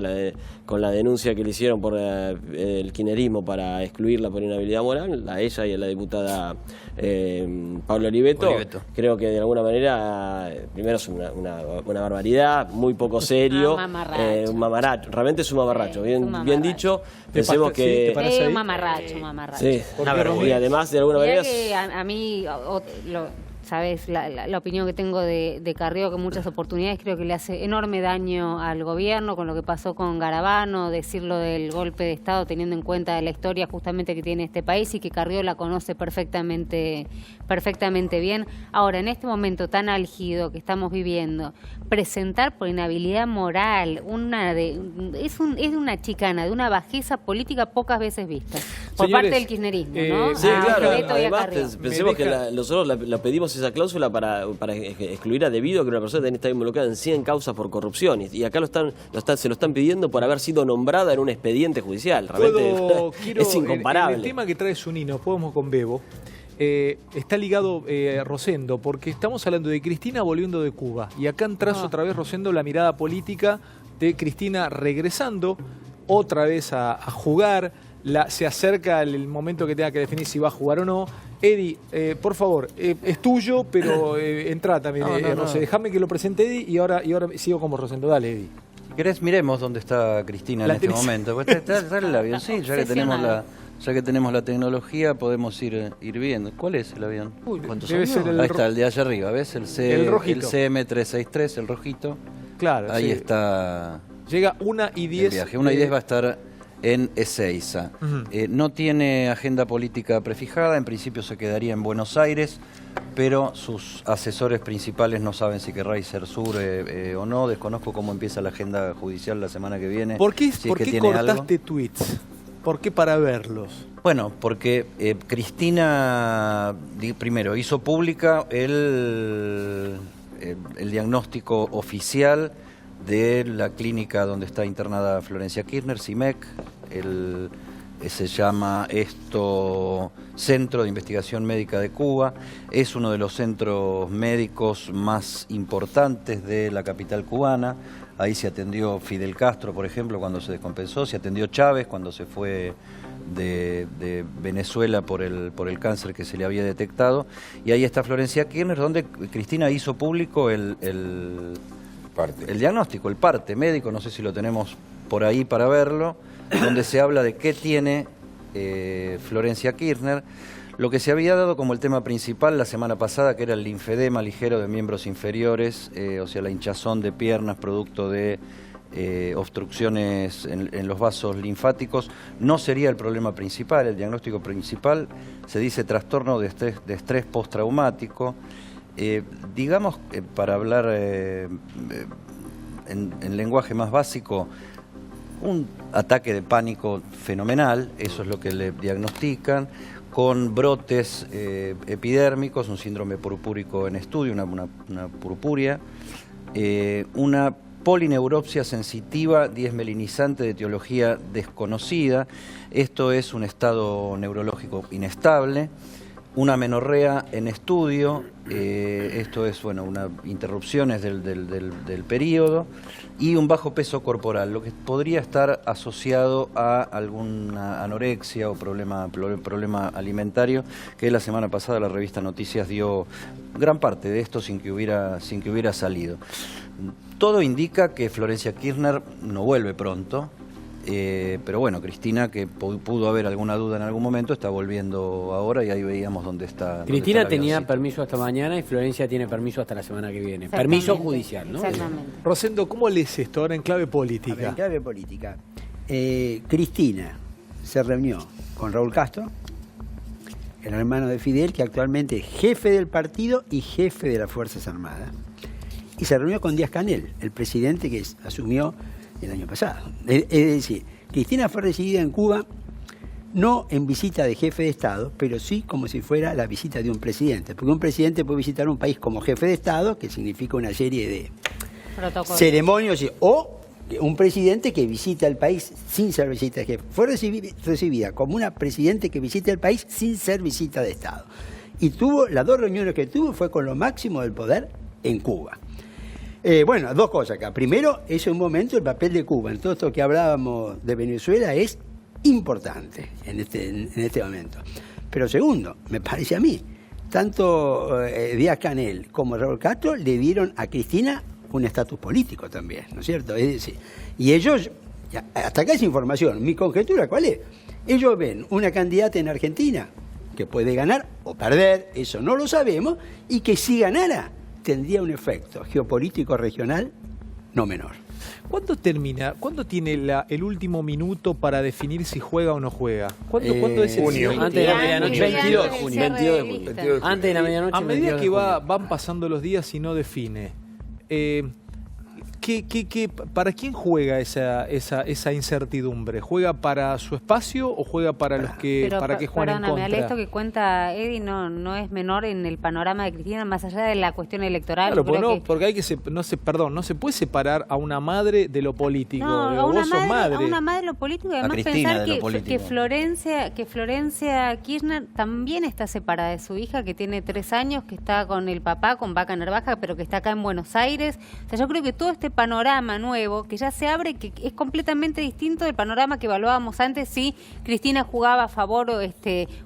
S3: con la denuncia que le hicieron por el kirchnerismo para excluirla por inhabilidad moral, a ella y a la diputada Paula Oliveto, creo que de alguna manera, primero es una barbaridad, muy poco serio. Un mamaracho, realmente es un mamarracho, bien dicho. Pensemos que...
S8: Un mamarracho.
S3: Sí, y además de alguna manera...
S8: Que a mí, sabes, la opinión que tengo de Carrió, que en muchas oportunidades creo que le hace enorme daño al gobierno con lo que pasó con Garabano, decirlo del golpe de Estado teniendo en cuenta la historia justamente que tiene este país y que Carrió la conoce perfectamente bien. Ahora, en este momento tan álgido que estamos viviendo, presentar por inhabilidad moral es una chicana, de una bajeza política pocas veces vista por parte del kirchnerismo, ¿no?
S3: Sí, claro. Además, pensemos que nosotros la pedimos esa cláusula para excluir a Debido, que una persona está involucrada en 100 causas por corrupción. Y acá se lo están pidiendo por haber sido nombrada en un expediente judicial. Realmente es incomparable.
S1: El tema que trae Zunino, podemos con Bebo, está ligado Rosendo, porque estamos hablando de Cristina volviendo de Cuba. Y acá entras otra vez, Rosendo, la mirada política de Cristina regresando otra vez a jugar. Se acerca el momento que tenga que definir si va a jugar o no. Eddie, por favor, es tuyo, pero entra también, Rosendo. Déjame que lo presente Eddie y ahora sigo como Rosendo. Dale, Eddie.
S6: Si querés, miremos dónde está Cristina en este momento. Trae el avión, sí, ya que tenemos la tecnología, podemos ir viendo. ¿Cuál es el avión?
S1: ¿Cuántos años?
S6: Ahí está, el de allá arriba, ¿ves? El CM363, el rojito.
S1: Claro,
S6: ahí está.
S1: Llega 1:10.
S6: Viaje. 1:10 va a estar en Ezeiza. No tiene agenda política prefijada, en principio se quedaría en Buenos Aires, pero sus asesores principales no saben si querrá ir sur o no. Desconozco cómo empieza la agenda judicial la semana que viene.
S1: ¿Por qué cortaste tweets? ¿Por qué para verlos?
S6: Bueno, porque Cristina, primero, hizo pública el diagnóstico oficial de la clínica donde está internada Florencia Kirchner, CIMEC. Se llama esto Centro de Investigación Médica de Cuba. Es uno de los centros médicos más importantes de la capital cubana. Ahí se atendió Fidel Castro, por ejemplo, cuando se descompensó. Se atendió Chávez cuando se fue de Venezuela por el cáncer que se le había detectado. Y ahí está Florencia Kirchner, donde Cristina hizo público el diagnóstico, el parte médico, no sé si lo tenemos por ahí para verlo, donde se habla de qué tiene Florencia Kirchner. Lo que se había dado como el tema principal la semana pasada, que era el linfedema ligero de miembros inferiores, o sea, la hinchazón de piernas producto de obstrucciones en los vasos linfáticos, no sería el problema principal. El diagnóstico principal se dice trastorno de estrés postraumático. Digamos, para hablar en lenguaje más básico, un ataque de pánico fenomenal, eso es lo que le diagnostican, con brotes epidérmicos, un síndrome purpúrico en estudio, una purpuria, una polineuropsia sensitiva diesmelinizante de etiología desconocida. Esto es un estado neurológico inestable, una menorrea en estudio, esto es una interrupciones del periodo, y un bajo peso corporal, lo que podría estar asociado a alguna anorexia o problema alimentario, que la semana pasada la revista Noticias dio gran parte de esto sin que hubiera salido. Todo indica que Florencia Kirchner no vuelve pronto. Pero bueno, Cristina, que pudo haber alguna duda en algún momento, está volviendo ahora y ahí veíamos dónde está.
S2: Cristina tenía permiso hasta mañana y Florencia tiene permiso hasta la semana que viene. Permiso judicial, ¿no?
S8: Exactamente.
S1: Rosendo, ¿cómo lees esto ahora en clave política?
S5: A ver, en clave política. Cristina se reunió con Raúl Castro, el hermano de Fidel, que actualmente es jefe del partido y jefe de las Fuerzas Armadas. Y se reunió con Díaz-Canel, el presidente que asumió el año pasado. Es decir, Cristina fue recibida en Cuba no en visita de jefe de Estado, pero sí como si fuera la visita de un presidente. Porque un presidente puede visitar un país como jefe de Estado, que significa una serie de ceremonias, o un presidente que visita el país sin ser visita de jefe. Fue recibida como una presidente que visita el país sin ser visita de Estado. Y las dos reuniones que tuvo fue con lo máximo del poder en Cuba. Dos cosas acá. Primero, es un momento, el papel de Cuba en todo esto que hablábamos de Venezuela es importante en este momento. Pero segundo, me parece a mí, tanto Díaz-Canel como Raúl Castro le dieron a Cristina un estatus político también, ¿no es cierto? Es decir, y ellos, hasta acá es información, mi conjetura, ¿cuál es? Ellos ven una candidata en Argentina que puede ganar o perder, eso no lo sabemos, y que si ganara tendría un efecto geopolítico regional no menor.
S1: ¿Cuándo termina? ¿Cuándo tiene el último minuto para definir si juega o no juega? ¿Cuándo es el
S2: junio? Antes de la medianoche.
S3: 22 de junio.
S2: Antes de la medianoche.
S1: A medida que van pasando los días y no define, ¿para quién juega esa incertidumbre? ¿Juega para su espacio o juega para los que juegan en contra?
S8: Esto que cuenta Eddie no es menor en el panorama de Cristina, más allá de la cuestión electoral.
S1: Claro, porque no se puede separar a una madre de lo político.
S8: A una madre de lo político, y además pensar que Florencia Kirchner también está separada de su hija, que tiene 3 años, que está con el papá, con Vaca Narvaja, pero que está acá en Buenos Aires. O sea, yo creo que todo este panorama nuevo que ya se abre, que es completamente distinto del panorama que evaluábamos antes, si Cristina jugaba a favor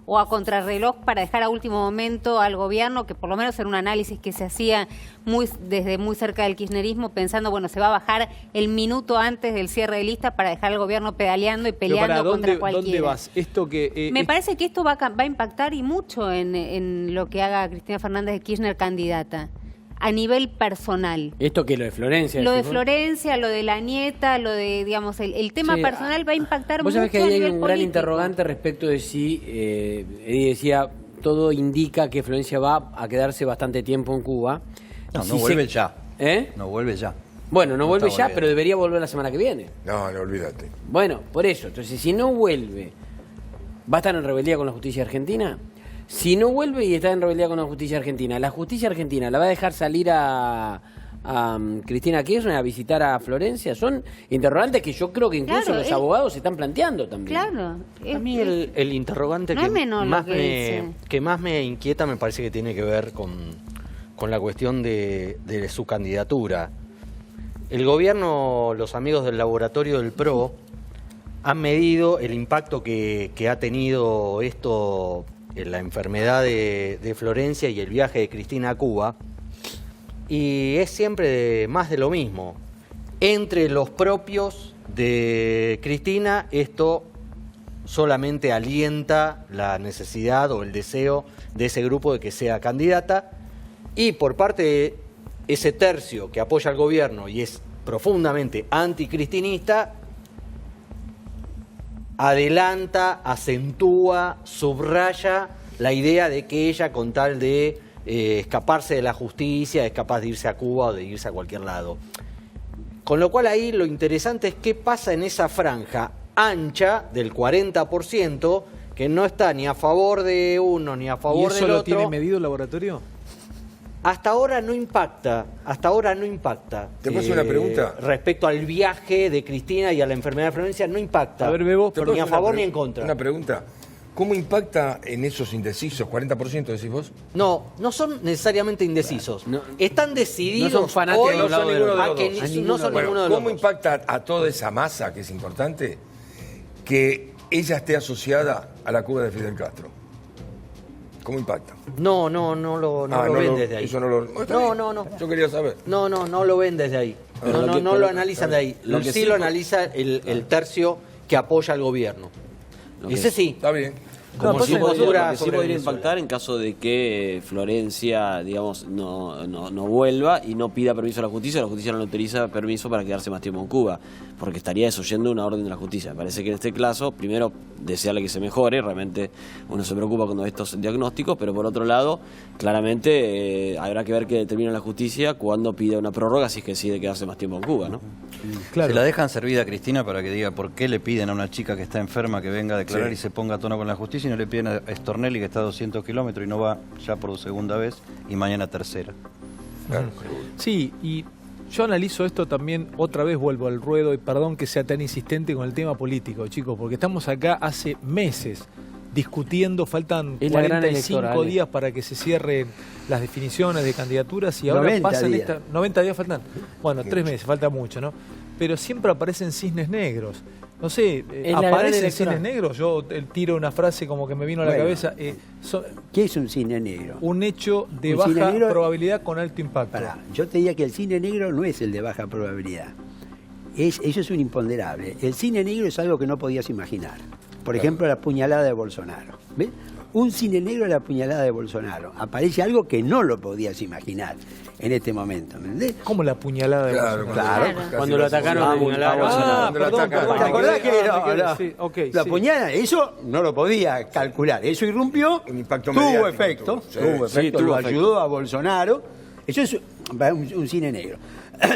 S8: o a contrarreloj para dejar a último momento al gobierno, que por lo menos era un análisis que se hacía desde muy cerca del kirchnerismo, pensando, se va a bajar el minuto antes del cierre de listas para dejar al gobierno pedaleando y peleando contra cualquiera.
S1: ¿Dónde vas?
S8: Me parece que esto va a impactar y mucho en lo que haga Cristina Fernández de Kirchner candidata. A nivel personal.
S2: ¿Esto qué? ¿Lo de Florencia?
S8: Lo de Florencia, lo de la nieta, lo de, el tema personal va a impactar mucho.
S2: Vos sabés que ahí hay un gran interrogante respecto de si, Eddie decía, todo indica que Florencia va a quedarse bastante tiempo en Cuba.
S6: No vuelve ya. No vuelve ya.
S2: Bueno, no vuelve ya, pero debería volver la semana que viene.
S4: No, olvídate.
S2: Bueno, por eso. Entonces, si no vuelve, ¿va a estar en rebeldía con la justicia argentina? Si no vuelve y está en rebeldía con la justicia argentina, ¿la justicia argentina la va a dejar salir a Cristina Kirchner a visitar a Florencia? Son interrogantes que yo creo que incluso los abogados se están planteando también.
S8: Claro.
S7: A mí el interrogante que más me inquieta me parece que tiene que ver con la cuestión de su candidatura. El gobierno, los amigos del laboratorio del PRO, han medido el impacto que ha tenido esto, la enfermedad de Florencia y el viaje de Cristina a Cuba, y es siempre más de lo mismo. Entre los propios de Cristina, esto solamente alienta la necesidad o el deseo de ese grupo de que sea candidata, y por parte de ese tercio que apoya al gobierno y es profundamente anticristinista, adelanta, acentúa, subraya la idea de que ella, con tal de escaparse de la justicia, es capaz de irse a Cuba o de irse a cualquier lado. Con lo cual ahí lo interesante es qué pasa en esa franja ancha del 40% que no está ni a favor de uno ni a favor del otro.
S1: ¿Y eso lo tiene medido el laboratorio?
S7: Hasta ahora no impacta,
S4: ¿Te paso una pregunta?
S7: Respecto al viaje de Cristina y a la enfermedad de Florencia, no impacta.
S1: A ver, Bebo,
S7: ni a favor ni en contra.
S4: Una pregunta. ¿Cómo impacta en esos indecisos? ¿40% decís vos?
S7: No, no son necesariamente indecisos. Están decididos.
S2: No son fanáticos
S7: hoy
S2: de un lado del otro.
S7: No son ninguno de los
S4: ¿Cómo
S7: dos.
S4: impacta a toda esa masa, que es importante, que ella esté asociada a la Cuba de Fidel Castro? ¿Cómo impacta?
S7: No lo ven desde ahí.
S4: Eso no lo...
S7: No.
S4: Yo quería saber.
S7: No lo ven desde ahí. No lo analizan de ahí.
S3: Lo que
S7: sí
S3: sí
S7: lo analiza el tercio que apoya al gobierno. Ese sí.
S4: Está bien.
S3: Como si
S7: postura
S3: sí
S7: sobre
S3: podría
S7: Venezuela.
S3: impactar en caso de que Florencia, digamos, no vuelva y no pida permiso a la justicia no le autoriza permiso para quedarse más tiempo en Cuba, porque estaría desoyendo una orden de la justicia. Me parece que en este caso, primero, desearle que se mejore, realmente uno se preocupa cuando ve estos diagnósticos, pero por otro lado, claramente habrá que ver qué determina la justicia cuando pida una prórroga, si es que decide quedarse más tiempo en Cuba, ¿no?
S6: Claro. Se la dejan servida a Cristina para que diga por qué le piden a una chica que está enferma que venga a declarar y se ponga a tono con la justicia, y no le piden a Stornelli, que está a 200 kilómetros y no va ya por segunda vez y mañana tercera.
S1: Sí, y yo analizo esto también, otra vez vuelvo al ruedo, y perdón que sea tan insistente con el tema político, chicos, porque estamos acá hace meses discutiendo, faltan
S2: Es la gran
S1: 45
S2: electoral,
S1: días para que se cierren las definiciones de candidaturas y ahora
S5: 90
S1: pasan
S5: días.
S1: 90 días faltan. Bueno, 3 meses, falta mucho, ¿no? Pero siempre aparecen cisnes negros. No sé,
S2: Es la gran
S1: aparecen
S2: electoral.
S1: cisnes negros. Yo tiro una frase como que me vino a la
S5: Bueno.
S1: cabeza.
S5: ¿Qué es un cine negro?
S1: Un hecho de
S5: Un cine
S1: baja
S5: negro-
S1: probabilidad con alto impacto.
S5: Pará, yo te diría que el cine negro no es el de baja probabilidad. Eso es un imponderable. El cine negro es algo que no podías imaginar. Por ejemplo, la puñalada de Bolsonaro. ¿Ves? Un cine negro es la puñalada de Bolsonaro. Aparece algo que no lo podías imaginar en este momento. ¿Me entendés?
S1: ¿Cómo la puñalada de Bolsonaro?
S5: Claro.
S2: Cuando lo atacaron a Bolsonaro.
S1: Perdón.
S5: ¿Te acordás que no?
S1: Sí, ok,
S5: La
S1: sí.
S5: puñalada, eso no lo podía calcular. Eso irrumpió,
S4: Un impacto
S5: tuvo
S4: mediático
S5: efecto,
S4: tuvo.
S5: lo ayudó a Bolsonaro. Eso es un cine negro.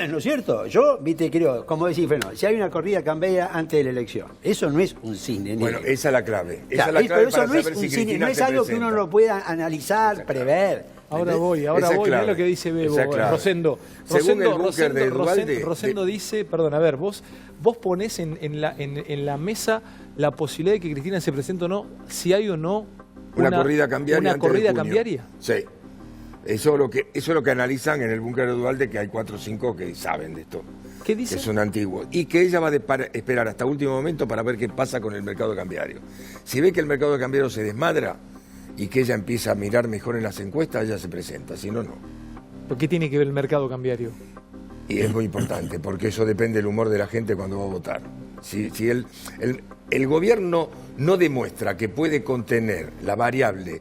S5: ¿No es cierto? Yo, viste, creo, como decís, Fernando, si hay una corrida cambiaria antes de la elección, eso no es un cine negro.
S4: Bueno, esa es la clave. Esa
S5: Claro,
S4: es la clave
S5: pero eso
S4: para
S5: no es
S4: saber
S5: un
S4: si
S5: cine,
S4: Cristina
S5: no es
S4: se
S5: algo que uno
S4: presenta.
S5: lo pueda analizar, prever.
S1: Ahora
S5: ¿entendés?
S1: voy,
S4: Esa es
S1: mirá
S4: clave.
S1: lo que dice Bebo.
S4: Esa es clave.
S1: Rosendo.
S4: Según el búnker de Duvalde,
S1: Rosendo dice, perdón, a ver, vos ponés en la mesa la posibilidad de que Cristina se presente o no, si hay o no
S4: una corrida cambiaria.
S1: Una
S4: antes de
S1: corrida
S4: junio.
S1: cambiaria.
S4: Sí. Eso es lo que analizan en el búnker de Duvalde, que hay 4 o 5 que saben de esto.
S1: ¿Qué dice?
S4: Que son antiguos. Y que ella va a esperar hasta último momento para ver qué pasa con el mercado cambiario. Si ve que el mercado cambiario se desmadra y que ella empieza a mirar mejor en las encuestas, ella se presenta. Si no, no.
S1: ¿Por qué tiene que ver el mercado cambiario?
S4: Y es muy importante, porque eso depende del humor de la gente cuando va a votar. Si el gobierno no demuestra que puede contener la variable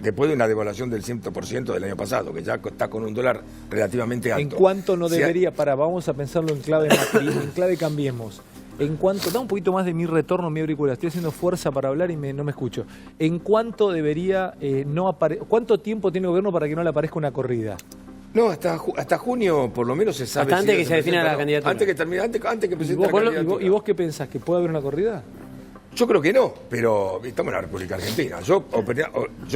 S4: después de una devaluación del 100% del año pasado, que ya está con un dólar relativamente alto.
S1: ¿En cuánto no
S4: Si
S1: debería, vamos a pensarlo en clave Macri, en clave Cambiemos? ¿En cuánto, da un poquito más de mi retorno, mi auricular, estoy haciendo fuerza para hablar y no me escucho? ¿En cuánto debería, cuánto tiempo tiene el gobierno para que no le aparezca una corrida?
S4: No, hasta junio por lo menos se sabe.
S2: Hasta antes
S4: si
S2: que se defina la candidatura.
S4: Antes que termine, antes que
S1: ¿Y
S4: presente
S1: vos,
S4: la candidatura.
S1: ¿Y vos qué pensás? ¿Que puede haber una corrida?
S4: Yo creo que no, pero estamos en la República Argentina. Yo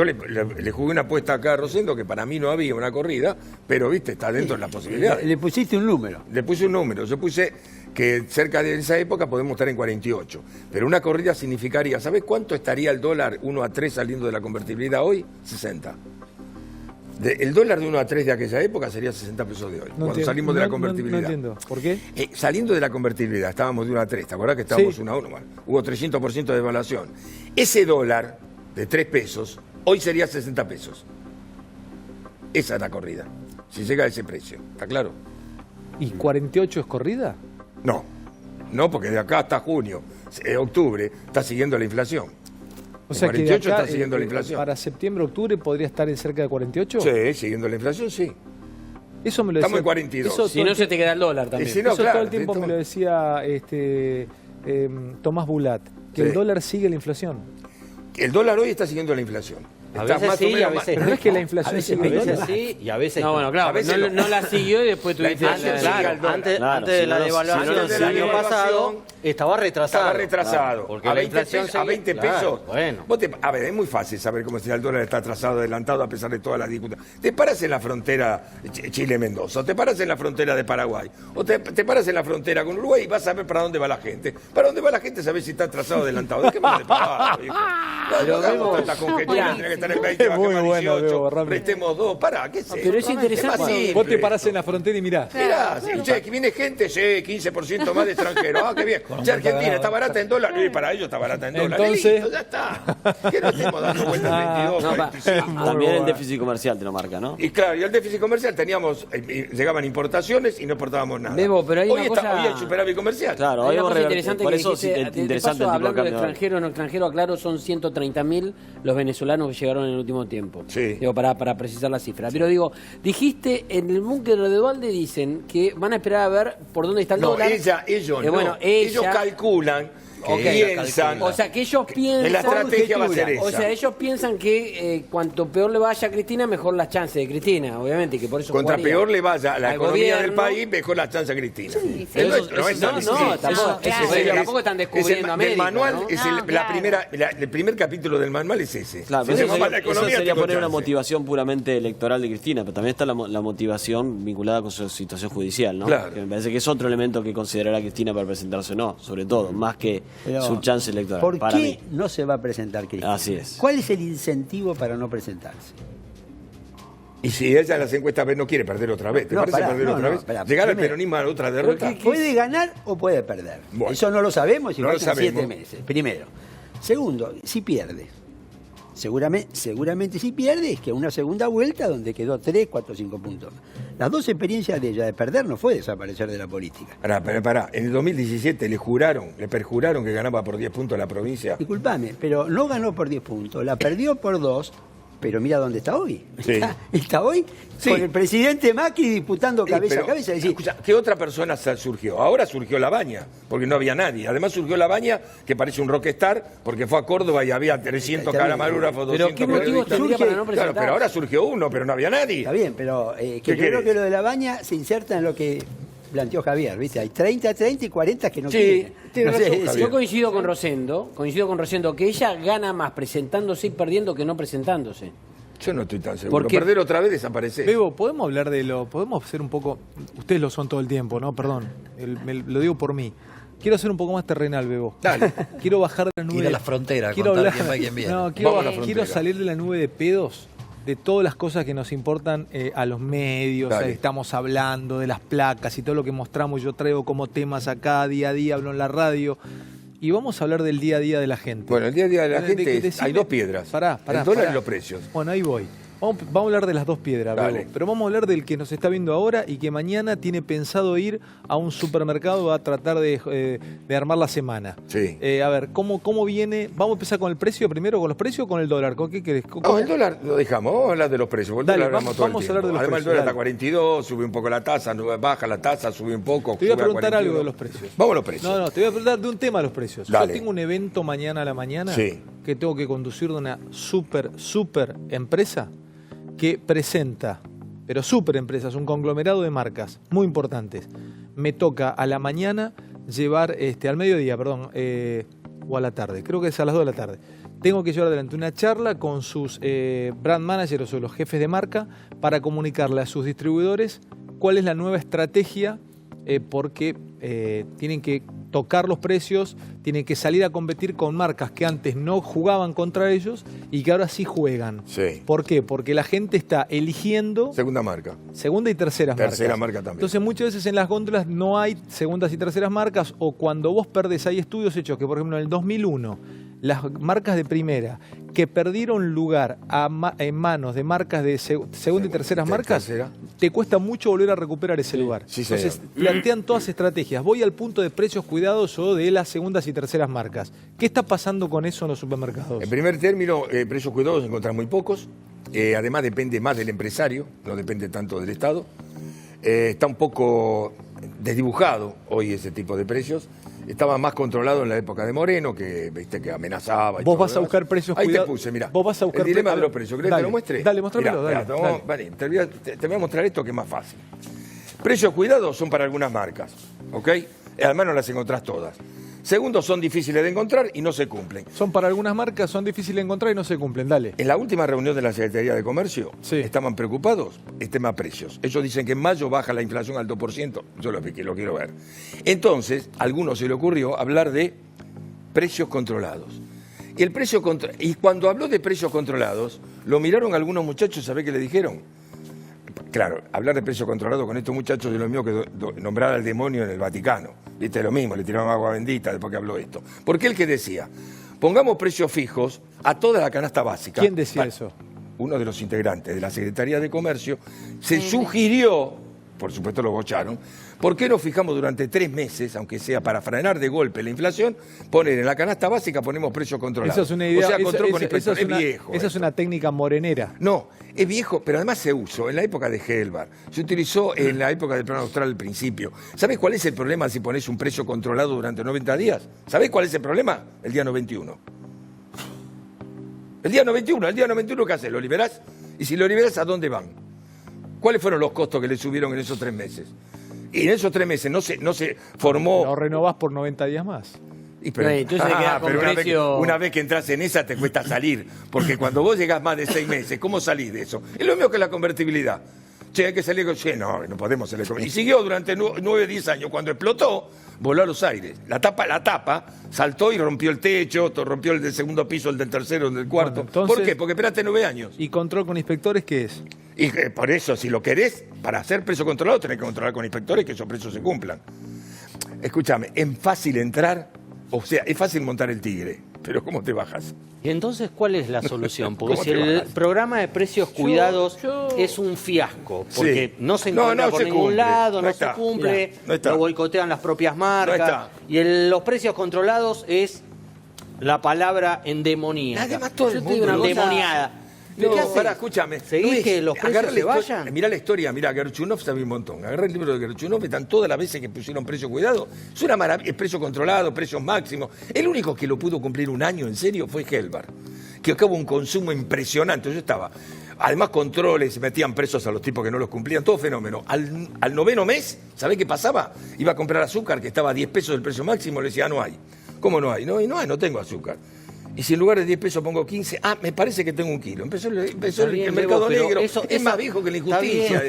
S4: le jugué una apuesta acá a Rosendo que para mí no había una corrida, pero viste, está dentro de la posibilidad.
S5: Le pusiste un número.
S4: Le puse un número, yo puse que cerca de esa época podemos estar en 48, pero una corrida significaría, ¿sabés cuánto estaría el dólar 1 a 3 saliendo de la convertibilidad hoy? 60. El dólar de 1 a 3 de aquella época sería 60 pesos de hoy, cuando salimos de la convertibilidad.
S1: No entiendo, ¿por qué?
S4: Saliendo de la convertibilidad, estábamos de 1 a 3, ¿te acordás que estábamos
S1: Sí.
S4: 1 a 1? Bueno, hubo 300% de devaluación. Ese dólar de 3 pesos, hoy sería 60 pesos. Esa es la corrida. si llega a ese precio, ¿está claro?
S1: ¿Y 48 es corrida?
S4: No, porque de acá hasta junio, octubre, está siguiendo la inflación.
S1: O sea que
S4: 48
S1: de acá,
S4: está siguiendo la inflación.
S1: Para septiembre, octubre, ¿podría estar en cerca de 48?
S4: Sí, siguiendo la inflación, sí.
S1: Eso me lo
S4: Estamos
S1: decía,
S4: en 42.
S1: eso
S2: Si no, se te queda el dólar también.
S4: Si no,
S1: eso
S4: claro,
S1: todo el tiempo me lo decía Tomás Bulat, que el dólar sigue la inflación.
S4: El dólar hoy está siguiendo la inflación.
S7: A
S4: Está
S7: veces
S4: más
S7: sí
S4: o
S7: y a
S4: menos
S7: veces
S1: Pero no es que la inflación sigue el dólar.
S7: sí y a veces
S2: No, bueno, claro,
S4: A veces
S2: no la siguió y después tuviste...
S4: inflación sigue al dólar.
S7: Antes
S3: Claro,
S7: de
S3: si
S7: la
S3: no,
S7: devaluación
S3: si no,
S7: del
S4: de la
S7: año
S4: devaluación,
S7: pasado estaba retrasado.
S4: Estaba retrasado.
S7: Porque
S4: A
S7: la
S4: 20
S7: inflación
S4: pesos. A 20
S7: seguía-
S4: pesos.
S7: Claro, bueno.
S4: A ver, es muy fácil saber cómo si el dólar está atrasado, adelantado, a pesar de todas las disputas. Te paras en la frontera Chile-Mendoza, o te paras en la frontera de Paraguay, o te paras en la frontera con Uruguay y vas a ver para dónde va la gente. Para dónde va la gente, sabés si está atrasado o adelantado. ¿De qué parar, viejo? No hagamos tanta conjetura, tiene que estar en 20,
S1: Muy
S4: bajemos
S1: bueno,
S4: 18,
S1: Bebo, rápido.
S4: prestemos 2, pará, ¿qué sé?
S2: Pero es interesante.
S4: más simple
S1: Vos te parás
S4: esto.
S1: en la frontera y mirá.
S4: Mirá, che, que viene gente, 15% más de extranjeros. Ah, qué bien. Che, Argentina está barata en dólar. Y para ellos está barata en dólar.
S1: Entonces-
S4: Listo, ya está. Que no estemos dando vueltas 22,
S2: No,
S4: 45.
S3: También el déficit comercial te lo marca, ¿no?
S4: Y claro, y el déficit comercial teníamos, llegaban importaciones y no exportábamos nada.
S2: Bebo, pero hay
S4: hoy,
S2: una cosa-
S4: hoy hay superávit comercial.
S3: Claro,
S2: Hay
S3: hoy
S2: una
S3: hemos
S2: cosa
S3: revertido.
S2: interesante
S3: Por
S2: que
S3: eso
S2: dijiste,
S3: es interesante
S2: de paso,
S3: el tipo de
S2: hablando de
S3: cambio.
S2: extranjero o no extranjero, aclaro, son 130.000 los venezolanos que llegaron en el último tiempo.
S4: Sí.
S2: Digo, para precisar la cifra. Pero digo, dijiste, en el búnker de Dualde dicen que van a esperar a ver por dónde está el
S4: No,
S2: dólar.
S4: ellos no.
S2: Bueno,
S4: ellos calculan, piensan.
S2: O sea, que ellos piensan...
S4: La estrategia va a ser
S2: O
S4: esa.
S2: sea, ellos piensan que cuanto peor le vaya a Cristina, mejor las chances de Cristina, obviamente, que por eso
S4: Contra
S2: jugaría
S4: peor le vaya a la
S2: al
S4: economía del
S2: gobierno.
S4: país, mejor la chance a Cristina.
S8: Sí, sí.
S4: No es
S2: No,
S4: tan
S2: no,
S4: difícil.
S2: tampoco, tampoco están descubriendo
S4: del
S2: América,
S4: manual,
S2: ¿no?
S4: es
S8: No,
S4: la
S8: claro.
S4: primera, el primer capítulo del manual es ese.
S3: Claro,
S4: Si
S3: pero
S4: tenemos mala
S3: eso
S4: economía,
S3: sería
S4: tengo
S3: poner una
S4: chance.
S3: motivación puramente electoral de Cristina, pero también está la motivación vinculada con su situación judicial, ¿no?
S4: Claro.
S3: Que me parece que es otro elemento que considerará Cristina para presentarse o no, sobre todo, más que
S5: Pero,
S3: su chance electoral.
S5: ¿por
S3: para
S5: qué
S3: mí.
S5: no se va a presentar Cristina?
S3: Así es.
S5: ¿Cuál es el incentivo para no presentarse?
S4: Y si ella en las encuestas no quiere perder otra vez, ¿te
S5: No,
S4: parece
S5: pará,
S4: perder
S5: no,
S4: otra
S5: no,
S4: vez?
S5: espera,
S4: Llegar al
S5: primero.
S4: peronismo a otra derrota.
S5: Puede ganar o puede perder.
S4: Bueno.
S5: Eso no lo sabemos y
S4: No lo
S5: faltan 7
S4: sabemos.
S5: meses. Primero. Segundo, si pierde. Seguramente si pierde es que una segunda vuelta donde quedó 3, 4, 5 puntos. Las dos experiencias de ella de perder no fue desaparecer de la política.
S4: Pará. En el 2017 le perjuraron que ganaba por 10 puntos la provincia.
S5: Disculpame, pero no ganó por 10 puntos, la perdió por 2, pero mira dónde está hoy.
S4: Sí.
S5: Está hoy
S4: Sí.
S5: con el presidente Macri disputando cabeza
S4: Pero,
S5: a cabeza. Es decir,
S4: escucha, ¿qué otra persona surgió? Ahora surgió La Baña, porque no había nadie. Además surgió La Baña, que parece un rockstar, porque fue a Córdoba y había 300
S5: Está bien.
S4: camarógrafos,
S2: Pero
S4: 200
S2: ¿qué motivos
S4: periodistas.
S2: tendría para no
S4: Claro,
S2: presentarse?
S4: pero ahora surgió uno, pero no había nadie.
S5: está bien, pero que
S4: ¿Qué
S5: yo creo
S4: querés?
S5: que lo de la baña se inserta en lo que planteó Javier, ¿viste? Hay 30 y 40 que no
S4: Sí,
S5: quieren.
S4: tiene
S5: No sé,
S4: razón,
S5: es-
S4: Javier.
S2: Yo coincido con Rosendo, que ella gana más presentándose y perdiendo que no presentándose.
S4: Yo no estoy tan seguro.
S2: Porque-
S4: Perder otra vez desaparecer.
S1: Bebo, podemos hablar podemos hacer un poco, ustedes lo son todo el tiempo, ¿no? Perdón, lo digo por mí. Quiero hacer un poco más terrenal, Bebo.
S4: Dale.
S1: Quiero bajar de la nube.
S6: Ir a la frontera,
S1: quiero
S6: contar
S1: hablar,
S6: quién va y quién viene.
S1: No,
S4: Vamos a la frontera.
S1: quiero salir de la nube de pedos de todas las cosas que nos importan a los medios.
S4: Dale.
S1: Estamos hablando de las placas y todo lo que mostramos. Yo traigo como temas acá, día a día, hablo en la radio. Y vamos a hablar del día a día de la gente.
S4: Bueno, el día a día de la gente
S1: que
S4: hay dos piedras.
S1: Pará,
S4: el dólar
S1: pará.
S4: y los precios.
S1: Bueno, ahí voy. Vamos a hablar de las dos piedras,
S4: Dale.
S1: Bebo. Pero vamos a hablar del que nos está viendo ahora y que mañana tiene pensado ir a un supermercado a tratar de armar la semana.
S4: Sí.
S1: A ver, ¿cómo viene? Vamos a empezar con el precio primero, con los precios o con el dólar. ¿Con qué querés?
S4: No, el dólar lo dejamos, vamos a hablar de los precios. porque el
S1: Dale,
S4: dólar hablamos todo el
S1: vamos a hablar de
S4: tiempo.
S1: los
S4: Además, el
S1: precios,
S4: dólar
S1: dale.
S4: está a 42, sube un poco la tasa, baja la tasa, sube un poco.
S1: Te voy a
S4: sube
S1: preguntar
S4: 41.
S1: algo de los precios.
S4: Vamos a los precios.
S1: No, te voy a preguntar de un tema de los precios.
S4: Dale.
S1: Yo tengo un evento mañana a la mañana
S4: Sí.
S1: que tengo que conducir de una super empresa que presenta, pero super empresas, un conglomerado de marcas muy importantes. Me toca a la mañana llevar, al mediodía, perdón, o a la tarde, creo que es a las 2 de la tarde. Tengo que llevar adelante una charla con sus brand managers o los jefes de marca para comunicarle a sus distribuidores cuál es la nueva estrategia, porque tienen que tocar los precios, tienen que salir a competir con marcas que antes no jugaban contra ellos y que ahora sí juegan.
S4: Sí.
S1: ¿Por qué? Porque la gente está eligiendo
S4: Segunda marca.
S1: segunda y tercera marcas.
S4: Tercera marca también.
S1: Entonces muchas veces en las góndolas no hay segundas y terceras marcas, o cuando vos perdés, hay estudios hechos que por ejemplo en el 2001 las marcas de primera que perdieron lugar en manos de marcas de segunda y terceras marcas, te cuesta mucho volver a recuperar ese lugar.
S4: Sí,
S1: entonces plantean todas estrategias. Voy al punto de precios cuidados o de las segundas y terceras marcas. ¿Qué está pasando con eso en los supermercados?
S4: En primer término, precios cuidados encontrar muy pocos. Además depende más del empresario, no depende tanto del Estado. Está un poco desdibujado hoy ese tipo de precios. Estaba más controlado en la época de Moreno, que viste que amenazaba.
S1: Vos vas a buscar precios
S4: cuidados. Ahí
S1: cuidados.
S4: te puse, mira.
S1: Vos vas a buscar
S4: el dilema de los precios. ¿Querés que te lo muestre?
S1: Dale, mostrámelo.
S4: Vale, te voy a mostrar esto que es más fácil. Precios cuidados son para algunas marcas, ¿ok? Además no las encontrás todas. Segundo, son difíciles de encontrar y no se cumplen.
S1: Son para algunas marcas, son difíciles de encontrar y no se cumplen, dale.
S4: En la última reunión de la Secretaría de Comercio, estaban preocupados el tema precios. Ellos dicen que en mayo baja la inflación al 2%, yo lo quiero ver. Entonces, a algunos se le ocurrió hablar de precios controlados. Y cuando habló de precios controlados, lo miraron algunos muchachos, ¿sabés qué le dijeron? Claro, hablar de precio controlado con estos muchachos es lo mismo que nombrar al demonio en el Vaticano. Viste, lo mismo, le tiraron agua bendita después que habló esto. Porque él que decía, pongamos precios fijos a toda la canasta básica.
S1: ¿Quién decía eso?
S4: Uno de los integrantes de la Secretaría de Comercio se sugirió, por supuesto lo bocharon, ¿por qué no fijamos durante 3 meses, aunque sea para frenar de golpe la inflación, poner en la canasta básica, ponemos precios controlados?
S1: Esa es una idea,
S4: o sea, control con inspector. Es viejo.
S1: Esa es una técnica morenera.
S4: No, es viejo, pero además se usó en la época de Helbar, se utilizó en la época del Plan Austral al principio. ¿Sabés cuál es el problema si pones un precio controlado durante 90 días? ¿Sabés cuál es el problema? El día 91. El día 91, ¿qué haces? ¿Lo liberás? Y si lo liberás, ¿a dónde van? ¿Cuáles fueron los costos que le subieron en esos 3 meses? Y en esos 3 meses no se formó...
S1: Lo renovás por 90 días más.
S4: Pero una vez que entras en esa te cuesta salir, porque cuando vos llegás más de 6 meses, ¿cómo salís de eso? Es lo mismo que la convertibilidad. Che, hay que salir con... Che, no podemos salir con... Y siguió durante 9, 10 años. Cuando explotó, voló a los aires. La tapa saltó y rompió el techo, rompió el del segundo piso, el del tercero, el del cuarto.
S1: Bueno, entonces,
S4: ¿por qué? Porque esperaste 9 años.
S1: ¿Y control con inspectores qué es?
S4: Y por eso, si lo querés, para hacer precio controlado, tenés que controlar con inspectores que esos precios se cumplan. Escúchame, es fácil entrar, o sea, es fácil montar el tigre, pero ¿cómo te bajas?
S7: Y entonces, ¿cuál es la solución? Porque
S4: ¿Cómo
S7: si
S4: te
S7: el
S4: bajas?
S7: programa de precios cuidados es un fiasco, porque no se encuentra por ningún lado, no se cumple, lo boicotean las propias marcas, y los precios controlados es la palabra endemoniada.
S4: Además, todo el mundo
S7: endemoniada.
S4: No, pará, escúchame.
S7: ¿Seguís que los precios se vayan?
S4: Mirá la historia, mirá, Gerchunov sabe un montón. Agarrá el libro de Gerchunov, están todas las veces que pusieron precio cuidado. Es una maravilla, es precio controlado, precios máximos. El único que lo pudo cumplir un año en serio fue Helbar, que acabó un consumo impresionante. Yo estaba, además controles, se metían presos a los tipos que no los cumplían, todo fenómeno. Al 9º mes, ¿sabés qué pasaba? Iba a comprar azúcar, que estaba a 10 pesos del precio máximo, le decía, no hay. ¿Cómo no hay? No tengo azúcar. Y si en lugar de 10 pesos pongo 15, me parece que tengo 1 kilo. Empezó el mercado negro. Es más viejo que la injusticia.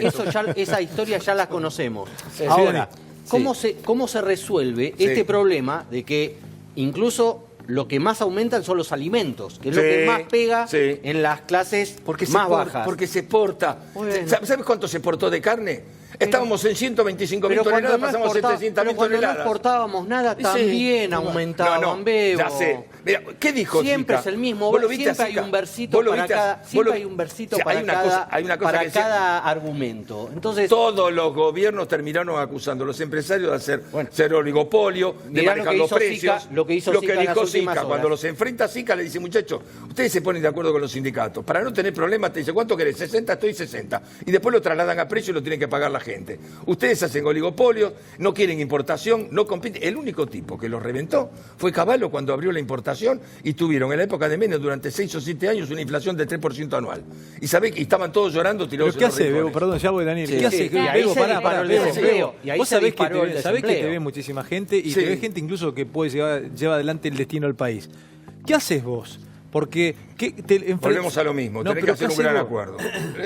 S7: Esa historia ya la conocemos. Ahora, ¿cómo se resuelve este problema de que incluso lo que más aumentan son los alimentos, que es lo que más pega en las clases más bajas?
S4: Porque se exporta. Bueno. ¿Sabes cuánto se exportó de carne? Estábamos en 125.000 toneladas, pasamos a 700.000 toneladas.
S7: Cuando no exportábamos nada, también aumentaban, Bebo.
S4: Ya sé. Mira, ¿qué dijo
S7: Siempre
S4: Zika?
S7: es el mismo.
S4: ¿Vos lo viste
S7: siempre hay un versito para cada, siempre hay un versito para cada argumento. Entonces,
S4: todos los gobiernos terminaron acusando a los empresarios de hacer oligopolio, de manejar los precios.
S7: Lo que dijo Zika
S4: cuando los enfrenta Zika le dice, muchachos, ustedes se ponen de acuerdo con los sindicatos. Para no tener problemas te dice, ¿cuánto querés? 60, estoy 60. Y después lo trasladan a precio y lo tienen que pagar la gente. Ustedes hacen oligopolio, no quieren importación, no compiten. El único tipo que los reventó fue Cavallo cuando abrió la importación y tuvieron en la época de Menem durante 6 o 7 años una inflación del 3% anual. Y sabés que estaban todos llorando, tirados en los rincones.
S1: ¿Qué hace, Bebo? Perdón, ya voy, Daniel. ¿Qué hace? Bebo, pará, Bebo. Vos sabés que te ve muchísima gente y te ve gente incluso que puede llevar adelante el destino del país. ¿Qué haces vos? Porque
S4: volvemos a lo mismo, tenés que hacer un gran acuerdo.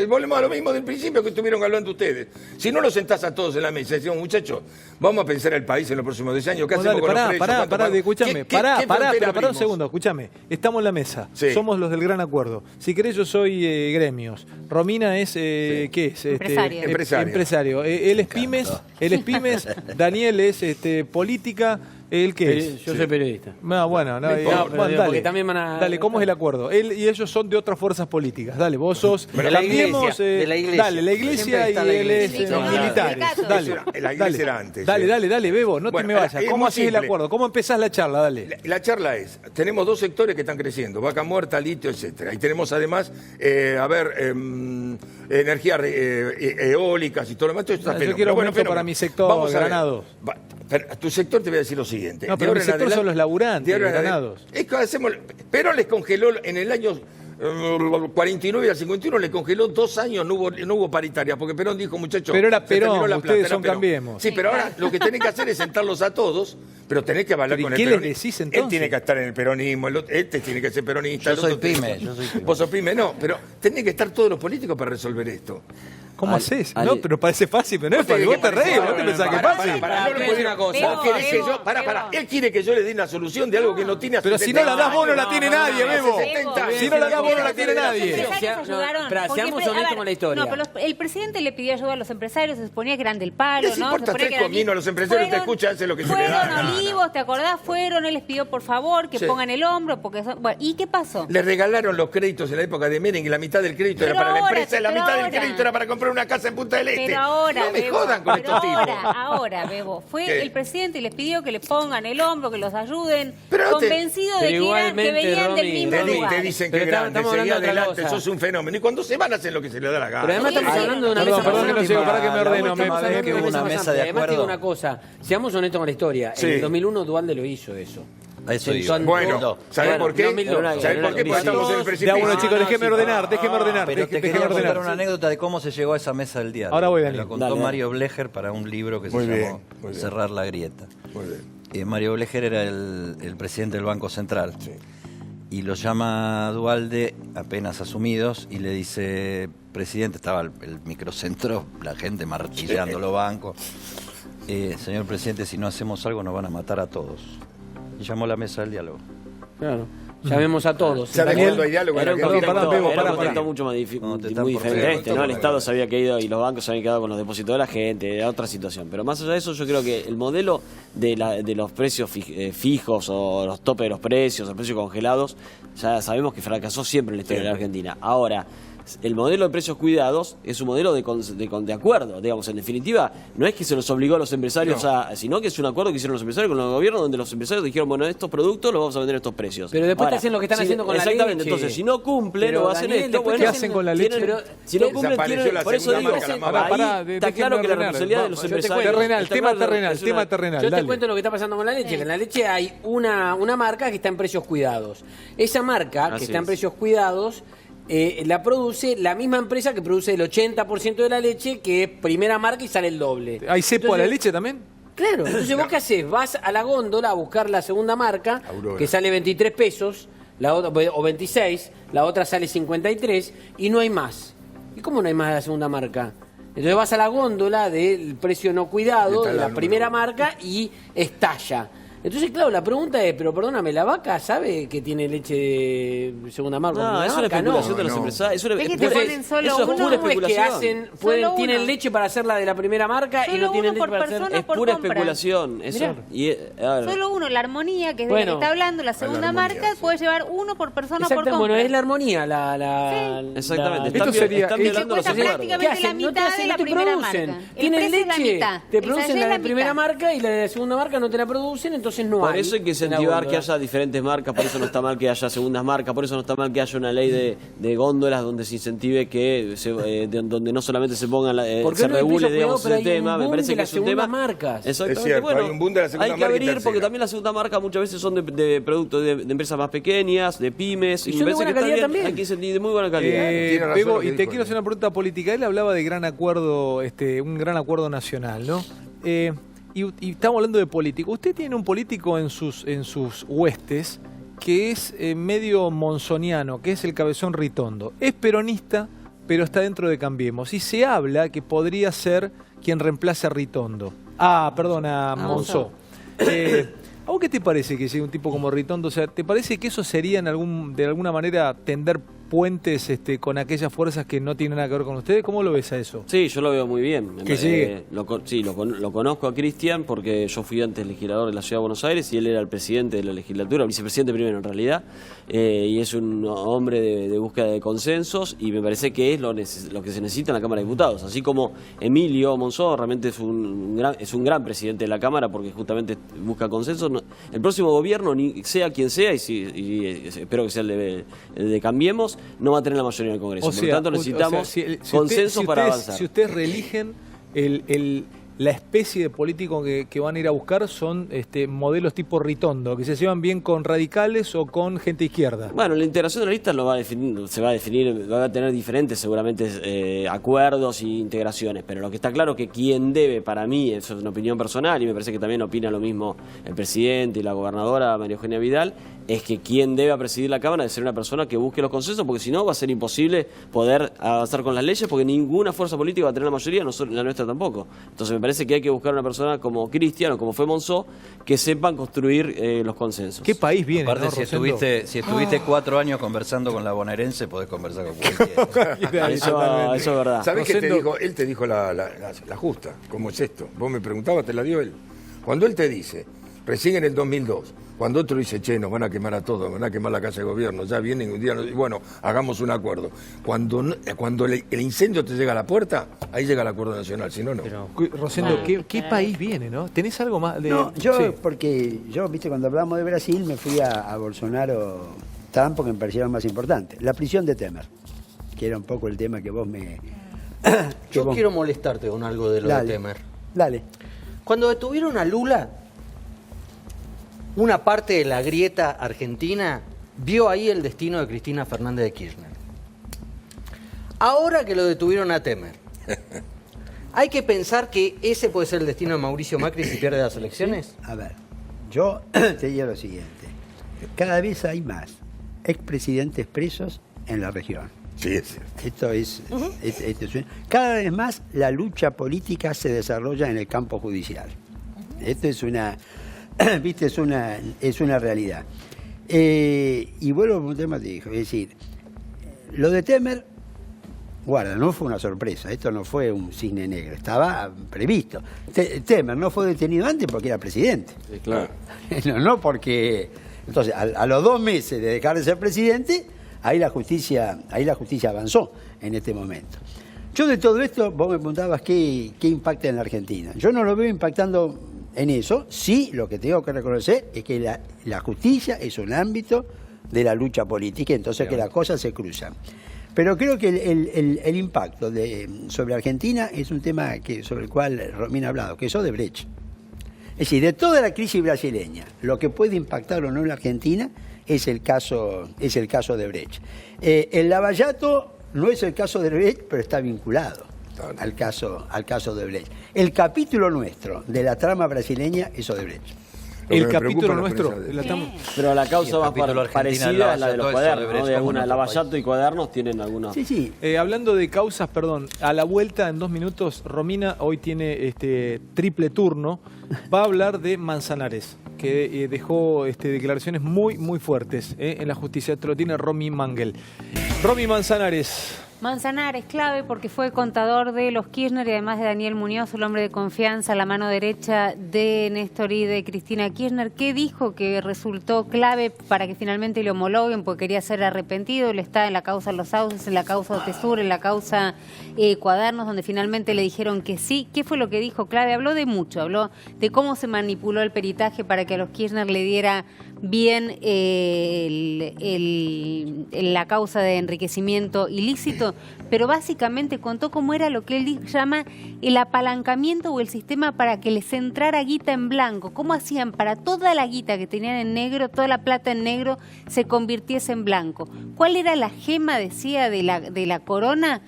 S4: Volvemos a lo mismo del principio que estuvieron hablando ustedes. Si no los sentás a todos en la mesa y decimos, muchachos, vamos a pensar el país en los próximos 10 años, ¿qué hacemos con los precios?
S1: Escúchame, pará un segundo, escúchame. Estamos en la mesa, somos los del gran acuerdo. Si querés yo soy gremios. Romina es, ¿qué es?
S8: Empresario.
S1: Empresario. Él es pymes, Daniel es política. ¿El qué es?
S2: Yo soy periodista.
S1: No, bueno, no,
S2: pero
S1: bueno,
S2: digo,
S1: dale.
S2: porque también van a...
S1: Dale, ¿cómo es el acuerdo? Él y ellos son de otras fuerzas políticas. Dale, vos sos...
S7: De la
S1: cambiemos,
S7: iglesia, de la iglesia.
S1: Dale, la iglesia
S7: Siempre
S1: y
S7: está la
S1: él es
S7: iglesia.
S1: militares. Dale,
S4: La iglesia era antes.
S1: dale, Bebo, no
S4: Bueno,
S1: te me vayas.
S4: es
S1: ¿Cómo
S4: muy
S1: haces el
S4: simple.
S1: acuerdo? ¿Cómo empezás la charla? Dale.
S4: La charla es, tenemos dos sectores que están creciendo, vaca muerta, litio, etcétera. Y tenemos además, energías eólicas y todo lo demás. Todo esto está
S1: Yo
S4: fenómeno.
S1: quiero
S4: Bueno,
S1: mucho para mi sector,
S4: Vamos a ver.
S1: Granados.
S4: Pero a tu sector te voy a decir lo siguiente.
S1: No, pero mi sector son los laburantes, los Granados.
S4: Pero les congeló en el año 49 al 51, le congeló 2 años, no hubo paritaria, porque Perón dijo, muchachos,
S1: Pero era
S4: se terminó
S1: Perón,
S4: la
S1: ustedes
S4: plata, era
S1: son
S4: Perón.
S1: Cambiemos.
S4: Sí, pero ahora lo que tenés que hacer es sentarlos a todos, pero tenés que hablar
S1: ¿Pero
S4: con
S1: y
S4: el
S1: qué les
S4: peronismo.
S1: decís,
S4: Él
S1: entonces?
S4: tiene que estar en el peronismo, este tiene que ser peronista.
S6: Yo
S4: el
S6: soy
S4: otro tiene-
S6: pyme, yo soy pyme.
S4: Vos sos pyme, no, pero tenés que estar todos los políticos para resolver esto.
S1: ¿Cómo haces? No, pero parece fácil, pero no es fácil. Vos te reís, vos te pensás que es fácil.
S4: No le puedo decir una cosa. Él quiere que yo le dé una solución de algo que no tiene hace
S1: Pero si no la das vos, no la tiene nadie, Bebo.
S4: años.
S1: Si no la das vos, no la tiene nadie.
S8: Empresarios ayudaron.
S2: Pero
S8: porque
S2: seamos
S8: a
S2: honestos
S8: ver,
S2: con la historia.
S8: No, pero el presidente le pidió ayuda a los empresarios, se suponía que eran del palo,
S4: Les
S8: ¿no?
S4: importa
S8: Se suponía
S4: tres
S8: que eran
S4: cominos, los empresarios te
S8: fueron-
S4: escuchan, hacen lo que se les da la
S8: Fueron
S4: gana.
S8: Olivos, ¿te acordás? Fueron, él les pidió por favor que
S4: Sí.
S8: pongan el hombro, porque son... Bueno, ¿y qué pasó?
S4: Le regalaron los créditos en la época de Menem y la mitad del crédito
S8: Pero
S4: era para la
S8: ahora,
S4: empresa y la
S8: pero
S4: mitad del
S8: ahora.
S4: crédito era para comprar una casa en Punta del Este.
S8: Pero ahora,
S4: no me
S8: Bebo,
S4: jodan con
S8: pero
S4: estos tipos.
S8: ahora, Bebo, fue
S4: ¿Qué?
S8: el presidente y les pidió que le pongan el hombro, que los ayuden,
S4: Pero no te-
S8: convencido de
S2: Pero
S8: que venían del
S2: Romy,
S8: mismo
S4: Te
S8: lugar.
S4: dicen que
S2: Pero
S4: grande,
S2: estamos
S4: seguí
S2: hablando de otra
S4: adelante,
S2: cosa.
S4: sos un fenómeno. Y cuando se van hacen lo que se les da la gana.
S2: Pero además estamos hablando de una
S1: Perdón,
S2: mesa
S1: perdón que no llego, para que me
S6: La
S1: ordeno.
S6: última
S1: me-
S6: vez que hubo una mesa de
S2: Además, te digo
S6: acuerdo.
S2: una cosa, seamos honestos con la historia.
S4: Sí.
S2: En el 2001 Dualde lo hizo eso.
S6: A eso digo.
S4: Bueno, ¿sabés por qué?
S2: ¿Sabés
S4: ¿Sabés por qué? Porque estamos en el
S1: Ya,
S4: precipicio.
S1: bueno, chicos, déjeme ordenar, déjeme ordenar.
S6: Pero te
S1: déjeme
S6: quería contar
S1: ordenar.
S6: una anécdota de cómo se llegó a esa mesa del diálogo.
S1: Ahora voy,
S6: Me
S1: Daniel.
S6: lo contó
S2: Dale.
S6: Mario Blecher para un libro que
S4: Muy
S6: se
S4: bien,
S6: llamó
S4: muy bien.
S6: Cerrar la grieta.
S4: Muy bien.
S6: Mario Blecher era el presidente del Banco Central.
S4: Sí.
S6: Y lo llama Dualde, apenas asumidos, y le dice, presidente, estaba el microcentro, la gente martillando los bancos. Señor presidente, si no hacemos algo nos van a matar a todos. Y llamó a la mesa del diálogo.
S2: Claro. Llamemos a todos.
S4: ¿Sabés cuándo hay diálogo?
S3: Era un
S4: en Argentina?
S3: contexto,
S1: Bebo,
S3: era un
S1: pará.
S3: contexto mucho más
S6: No, te
S3: muy
S6: están por
S3: diferente a
S6: ver.
S3: este, ¿no? El Estado se había caído y los bancos se habían quedado con los depósitos de la gente, era otra situación. Pero más allá de eso, yo creo que el modelo de los precios fijos o los topes de los precios, los precios congelados, ya sabemos que fracasó siempre en la historia de la Argentina. Ahora, el modelo de precios cuidados es un modelo de acuerdo, digamos, en definitiva, no es que se los obligó a los empresarios sino que es un acuerdo que hicieron los empresarios con los gobiernos, donde los empresarios dijeron, bueno, estos productos los vamos a vender a estos precios.
S2: Pero después
S3: Ahora,
S2: te hacen lo que están
S3: si-
S2: haciendo con la
S3: exactamente,
S2: leche.
S3: entonces, si no cumplen
S2: Pero,
S3: o hacen
S2: Daniel,
S3: esto,
S2: después
S3: bueno,
S1: ¿qué hacen con la leche?
S3: tienen-
S2: Pero
S3: si no cumplen,
S4: desapareció
S3: tienen,
S4: la
S3: por eso
S4: segunda
S3: digo,
S4: marca, la más
S3: ahí
S1: barata.
S3: está
S1: Déjenme
S3: claro que la
S1: ordenar.
S3: responsabilidad de los
S1: Yo te
S3: empresarios.
S1: cuento. Terrenal,
S3: está
S1: tema
S3: claro que
S1: terrenal,
S3: es una-
S1: tema terrenal.
S2: Yo te
S1: dale.
S2: cuento lo que está pasando con la leche, que en la leche hay una marca que está en precios cuidados. Esa marca, que
S3: Así
S2: está en
S3: es.
S2: precios cuidados, la produce la misma empresa que produce el 80% de la leche, que es primera marca y sale el doble.
S1: ¿Hay cepo a la
S2: Entonces,
S1: leche también?
S2: Claro, entonces vos qué haces, vas a la góndola a buscar la segunda marca,
S4: Aurora.
S2: que sale 23 pesos, la otra, o 26, la otra sale 53 y no hay más. ¿Y cómo no hay más de la segunda marca? Entonces vas a la góndola del precio no cuidado,
S4: Está
S2: de
S4: la
S2: la primera
S4: número.
S2: marca y estalla. Entonces, claro, la pregunta es, pero perdóname, ¿la vaca sabe que tiene leche de segunda marca?
S3: No,
S2: primera
S3: es una
S2: marca?
S3: especulación de los
S4: no.
S3: empresarios. Es una-
S8: Es que te
S3: entonces,
S8: ponen solo
S3: eso es
S8: uno.
S3: pura
S2: ¿Cómo es que
S3: especulación.
S2: hacen,
S8: Solo
S2: tienen
S8: uno.
S2: leche para hacer la de la primera marca y
S8: Solo
S2: no tienen
S8: uno
S2: leche
S8: por
S2: para hacer...
S8: persona.
S3: Es
S8: por
S3: pura
S8: compra.
S3: especulación. Eso.
S2: Mirá.
S3: Y, a ver,
S8: Solo uno, la armonía, que es de
S2: Bueno.
S8: la que está hablando, la segunda
S4: armonía,
S8: marca,
S4: sí.
S8: puede llevar uno por persona por
S2: Exacto,
S8: compra.
S2: bueno, es la armonía,
S3: Exactamente.
S1: Esto sería-
S3: están
S1: y
S3: violando los
S8: cuesta
S3: acuerdos.
S8: prácticamente
S2: ¿Qué hacen?
S8: la mitad de la
S2: te
S8: primera
S2: producen.
S8: marca. El
S2: Tienen
S8: precio es la
S2: leche,
S8: mitad.
S2: te
S8: El
S2: producen
S8: sallé
S2: la
S8: es
S2: de
S8: la
S2: primera
S8: mitad.
S2: marca y la de segunda marca no te la producen, entonces no
S3: Por
S2: hay.
S3: eso hay que
S2: en la
S3: incentivar que
S2: góndola.
S3: haya diferentes marcas, por eso no está mal que haya segundas marcas, por eso no está mal que haya una ley de góndolas donde se incentive que donde no solamente se ponga
S2: ¿Por qué
S3: se
S2: no hay
S3: regule,
S2: precio
S3: digamos,
S2: cuidado,
S3: ese
S2: pero hay un
S3: tema, me
S2: boom
S3: parece
S2: de
S3: que
S2: las
S3: es un tema.
S2: segundas marcas?
S3: Exactamente,
S4: Es cierto,
S3: bueno,
S4: hay un boom de la segunda
S3: hay que
S4: marca y
S3: abrir
S4: tercera.
S3: porque también la segunda marca muchas veces son de productos de empresas más pequeñas, de pymes,
S2: Y
S3: me
S2: son de
S3: parece
S2: buena
S3: que está
S2: calidad
S3: bien,
S2: también.
S3: hay que incentivar de muy buena calidad.
S4: Tiene razón
S1: Bebo,
S4: lo que
S1: y te
S4: dijo
S1: quiero
S4: él.
S1: hacer una pregunta política. Él hablaba de gran acuerdo, un gran acuerdo nacional, ¿no? Y estamos hablando de político. Usted tiene un político en sus huestes que es medio monzoniano, que es el Cabezón Ritondo. Es peronista, pero está dentro de Cambiemos. Y se habla que podría ser quien reemplace a Ritondo. Perdón, a Monzó. ¿A vos qué te parece que sea un tipo como Ritondo? O sea, ¿te parece que eso sería de alguna manera tender puentes con aquellas fuerzas que no tienen nada que ver con ustedes? ¿Cómo lo ves a eso?
S3: Sí, yo lo veo muy bien.
S1: Que llegue.
S3: Lo conozco a Cristian porque yo fui antes legislador de la Ciudad de Buenos Aires y él era el presidente de la legislatura, vicepresidente primero en realidad, y es un hombre de búsqueda de consensos y me parece que es lo que se necesita en la Cámara de Diputados. Así como Emilio Monzó realmente es un gran presidente de la Cámara porque justamente busca consensos. El próximo gobierno, sea quien sea, y espero que sea el de Cambiemos, no va a tener la mayoría en el Congreso. Por lo tanto, necesitamos consenso para avanzar.
S1: Si ustedes reeligen, la especie de político que van a ir a buscar son modelos tipo Ritondo, que se llevan bien con radicales o con gente izquierda.
S3: Bueno, la integración de la lista se va a definir, va a tener diferentes seguramente acuerdos e integraciones, pero lo que está claro que quien debe, para mí, eso es una opinión personal y me parece que también opina lo mismo el presidente y la gobernadora María Eugenia Vidal, es que quien debe presidir la Cámara debe ser una persona que busque los consensos, porque si no va a ser imposible poder avanzar con las leyes, porque ninguna fuerza política va a tener la mayoría, la nuestra tampoco. Entonces me parece que hay que buscar una persona como Cristian o como fue Monzó, que sepan construir los consensos.
S1: ¿Qué país viene?
S6: Aparte,
S1: ¿no,
S6: si estuviste 4 años conversando con la bonaerense, podés conversar con cualquiera.
S3: Eso es verdad.
S4: ¿Sabés qué te dijo? Él te dijo la justa. ¿Cómo es esto? Vos me preguntabas, te la dio él. Cuando él te dice, recién en el 2002, cuando otro dice, che, nos van a quemar a todos, van a quemar la casa de gobierno, ya vienen un día, bueno, hagamos un acuerdo. Cuando el incendio te llega a la puerta, ahí llega el acuerdo nacional, si no, no.
S1: Pero, Rosendo, ¿qué país viene, no? ¿Tenés algo más de...?
S5: No, porque yo, viste, cuando hablamos de Brasil, me fui a Bolsonaro, Trump, porque me parecieron más importantes. La prisión de Temer, que era un poco el tema que vos me...
S7: Yo quiero molestarte con algo de lo de Temer.
S5: Dale.
S7: Cuando detuvieron a Lula, una parte de la grieta argentina vio ahí el destino de Cristina Fernández de Kirchner. Ahora que lo detuvieron a Temer, ¿hay que pensar que ese puede ser el destino de Mauricio Macri si pierde las elecciones?
S5: A ver, yo te digo lo siguiente. Cada vez hay más expresidentes presos en la región.
S4: Sí, es cierto.
S5: Cada vez más la lucha política se desarrolla en el campo judicial. Esto es una... ¿Viste? Es una realidad. Y vuelvo a un tema que te dijo, es decir, lo de Temer, guarda, no fue una sorpresa, esto no fue un cisne negro, estaba previsto. Temer no fue detenido antes porque era presidente.
S3: Sí, claro.
S5: No porque... Entonces, a los 2 meses de dejar de ser presidente, ahí la justicia avanzó en este momento. Yo de todo esto, vos me preguntabas qué impacta en la Argentina. Yo no lo veo impactando en eso. Sí, lo que tengo que reconocer es que la justicia es un ámbito de la lucha política, entonces que las cosas se cruzan. Pero creo que el impacto sobre Argentina es un tema sobre el cual Romina ha hablado, que es Odebrecht. Es decir, de toda la crisis brasileña, lo que puede impactar o no en la Argentina es el caso de Odebrecht. El Lavallato no es el caso de Odebrecht, pero está vinculado al caso de Odebrecht. El capítulo nuestro de la trama brasileña es Odebrecht.
S1: El capítulo nuestro.
S3: Pero la causa más parecida a la de los cuadernos, ¿no? De alguna, Lavallato y cuadernos tienen alguna.
S5: Sí.
S1: Hablando de causas, perdón, a la vuelta en 2 minutos, Romina hoy tiene triple turno. Va a hablar de Manzanares, que dejó declaraciones muy, muy fuertes en la justicia. Esto lo tiene Romy Mangel. Romy Manzanares.
S8: Manzanares, clave porque fue contador de los Kirchner y además de Daniel Muñoz, el hombre de confianza, la mano derecha de Néstor y de Cristina Kirchner. ¿Qué dijo que resultó clave para que finalmente le homologuen? Porque quería ser arrepentido. Él está en la causa Los Sauces, en la causa Otesur, en la causa Cuadernos, donde finalmente le dijeron que sí. ¿Qué fue lo que dijo clave? Habló de mucho, habló de cómo se manipuló el peritaje para que a los Kirchner le diera bien la causa de enriquecimiento ilícito, pero básicamente contó cómo era lo que él llama el apalancamiento o el sistema para que les entrara guita en blanco, cómo hacían para toda la guita que tenían en negro, toda la plata en negro, se convirtiese en blanco. ¿Cuál era la gema, decía, de la corona?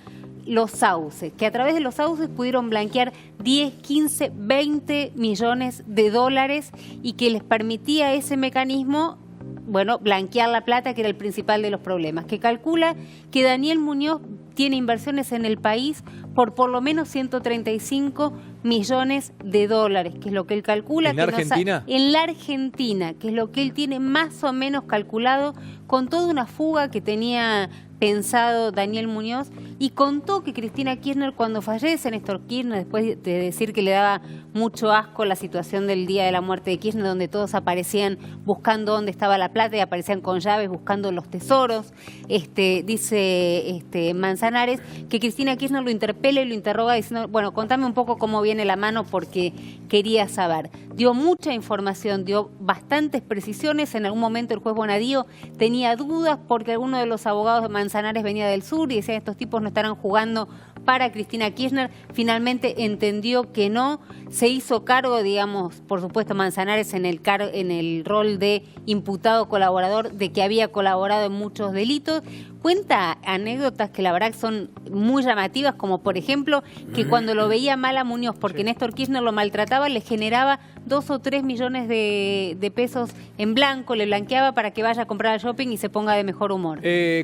S8: Los sauces, que a través de los sauces pudieron blanquear 10, 15, 20 millones de dólares y que les permitía ese mecanismo, bueno, blanquear la plata, que era el principal de los problemas, que calcula que Daniel Muñoz tiene inversiones en el país por lo menos 135 millones de dólares, que es lo que él calcula.
S1: ¿En Argentina?
S8: En la Argentina, que es lo que él tiene más o menos calculado, con toda una fuga que tenía pensado Daniel Muñoz y contó que Cristina Kirchner, cuando fallece Néstor Kirchner, después de decir que le daba mucho asco la situación del día de la muerte de Kirchner, donde todos aparecían buscando dónde estaba la plata y aparecían con llaves buscando los tesoros, dice Manzanares que Cristina Kirchner lo interpela y lo interroga diciendo, bueno, contame un poco cómo viene la mano porque quería saber. Dio mucha información, dio bastantes precisiones. En algún momento el juez Bonadío tenía dudas porque alguno de los abogados de Manzanares venía del sur y decían estos tipos no estarán jugando para Cristina Kirchner. Finalmente entendió que no, se hizo cargo, digamos, por supuesto Manzanares en el rol de imputado colaborador, de que había colaborado en muchos delitos. Cuenta anécdotas que la verdad son muy llamativas, como por ejemplo que cuando lo veía mal a Muñoz porque Néstor Kirchner lo maltrataba, le generaba 2 o 3 millones de pesos en blanco, le blanqueaba para que vaya a comprar al shopping y se ponga de mejor humor.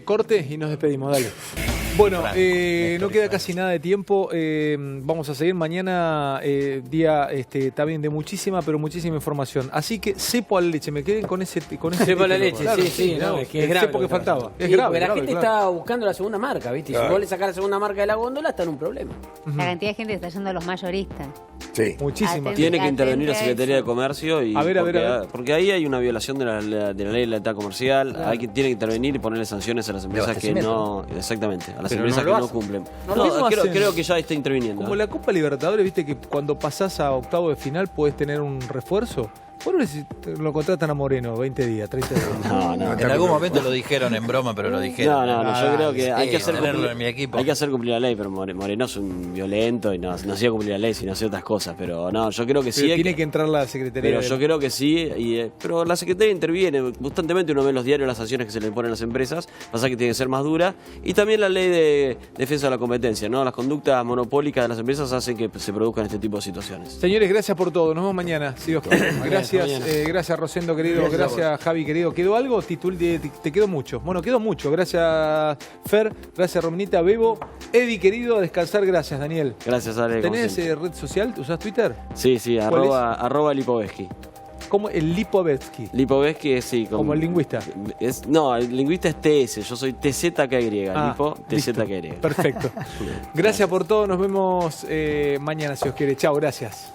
S1: Corte y nos despedimos, dale. Bueno, no queda casi nada de tiempo. Vamos a seguir mañana, día también de muchísima, pero muchísima información. Así que cepo a la leche, me quedé con ese
S2: cepo a la leche,
S1: claro,
S2: sí, no, es que es grave.
S1: Cepo que faltaba.
S2: Sí,
S1: es grave.
S2: Porque la gente está buscando la segunda marca, ¿viste? Y si vos le sacás la segunda marca de la góndola, está en un problema.
S8: La cantidad de gente que está yendo a los mayoristas.
S4: Sí.
S1: Muchísima.
S3: Tiene que intervenir la Secretaría de Comercio y
S1: a ver.
S3: porque ahí hay una violación de la ley de la lealtad comercial.
S1: Claro.
S3: Tiene que intervenir y ponerle sanciones a las empresas que no, exactamente, a las
S7: Pero
S3: empresas
S7: no
S3: que no cumplen. Creo que ya está interviniendo.
S1: Como la Copa Libertadores, viste que cuando pasás a octavo de final podés tener un refuerzo. ¿Por qué lo contratan a Moreno 20 días, 30 días?
S3: No.
S6: En algún momento lo dijeron en broma, pero lo dijeron.
S3: No, yo creo que hay que hacer
S6: tenerlo en mi equipo.
S3: Hay que hacer cumplir la ley, pero Moreno es un violento y no hacía cumplir la ley, sino hacía otras cosas. Pero no, yo creo que sí.
S1: Tiene que entrar la Secretaría.
S3: Pero yo creo que sí, pero la Secretaría interviene. Constantemente uno ve en los diarios las sanciones que se le imponen a las empresas, pasa que tiene que ser más dura. Y también la ley de defensa de la competencia, ¿no? Las conductas monopólicas de las empresas hacen que se produzcan este tipo de situaciones.
S1: Señores, gracias por todo. Nos vemos mañana. Si Dios quiere. Gracias, Rosendo querido. Gracias, Javi querido. ¿Quedó algo? Te quedó mucho. Bueno, quedó mucho. Gracias, Fer. Gracias, Rominita. Bebo. Eddie querido, a descansar. Gracias, Daniel.
S3: Gracias, Ale.
S1: ¿Tenés red social? ¿Usás Twitter?
S3: Sí, arroba Lipovetsky.
S1: ¿Cómo? El Lipovetsky.
S3: Lipovetsky es sí.
S1: Como el lingüista.
S3: El lingüista es TS, yo soy TZKY. Lipo, TZKY.
S1: Perfecto. Gracias por todo. Nos vemos mañana, si os quiere. Chao, gracias.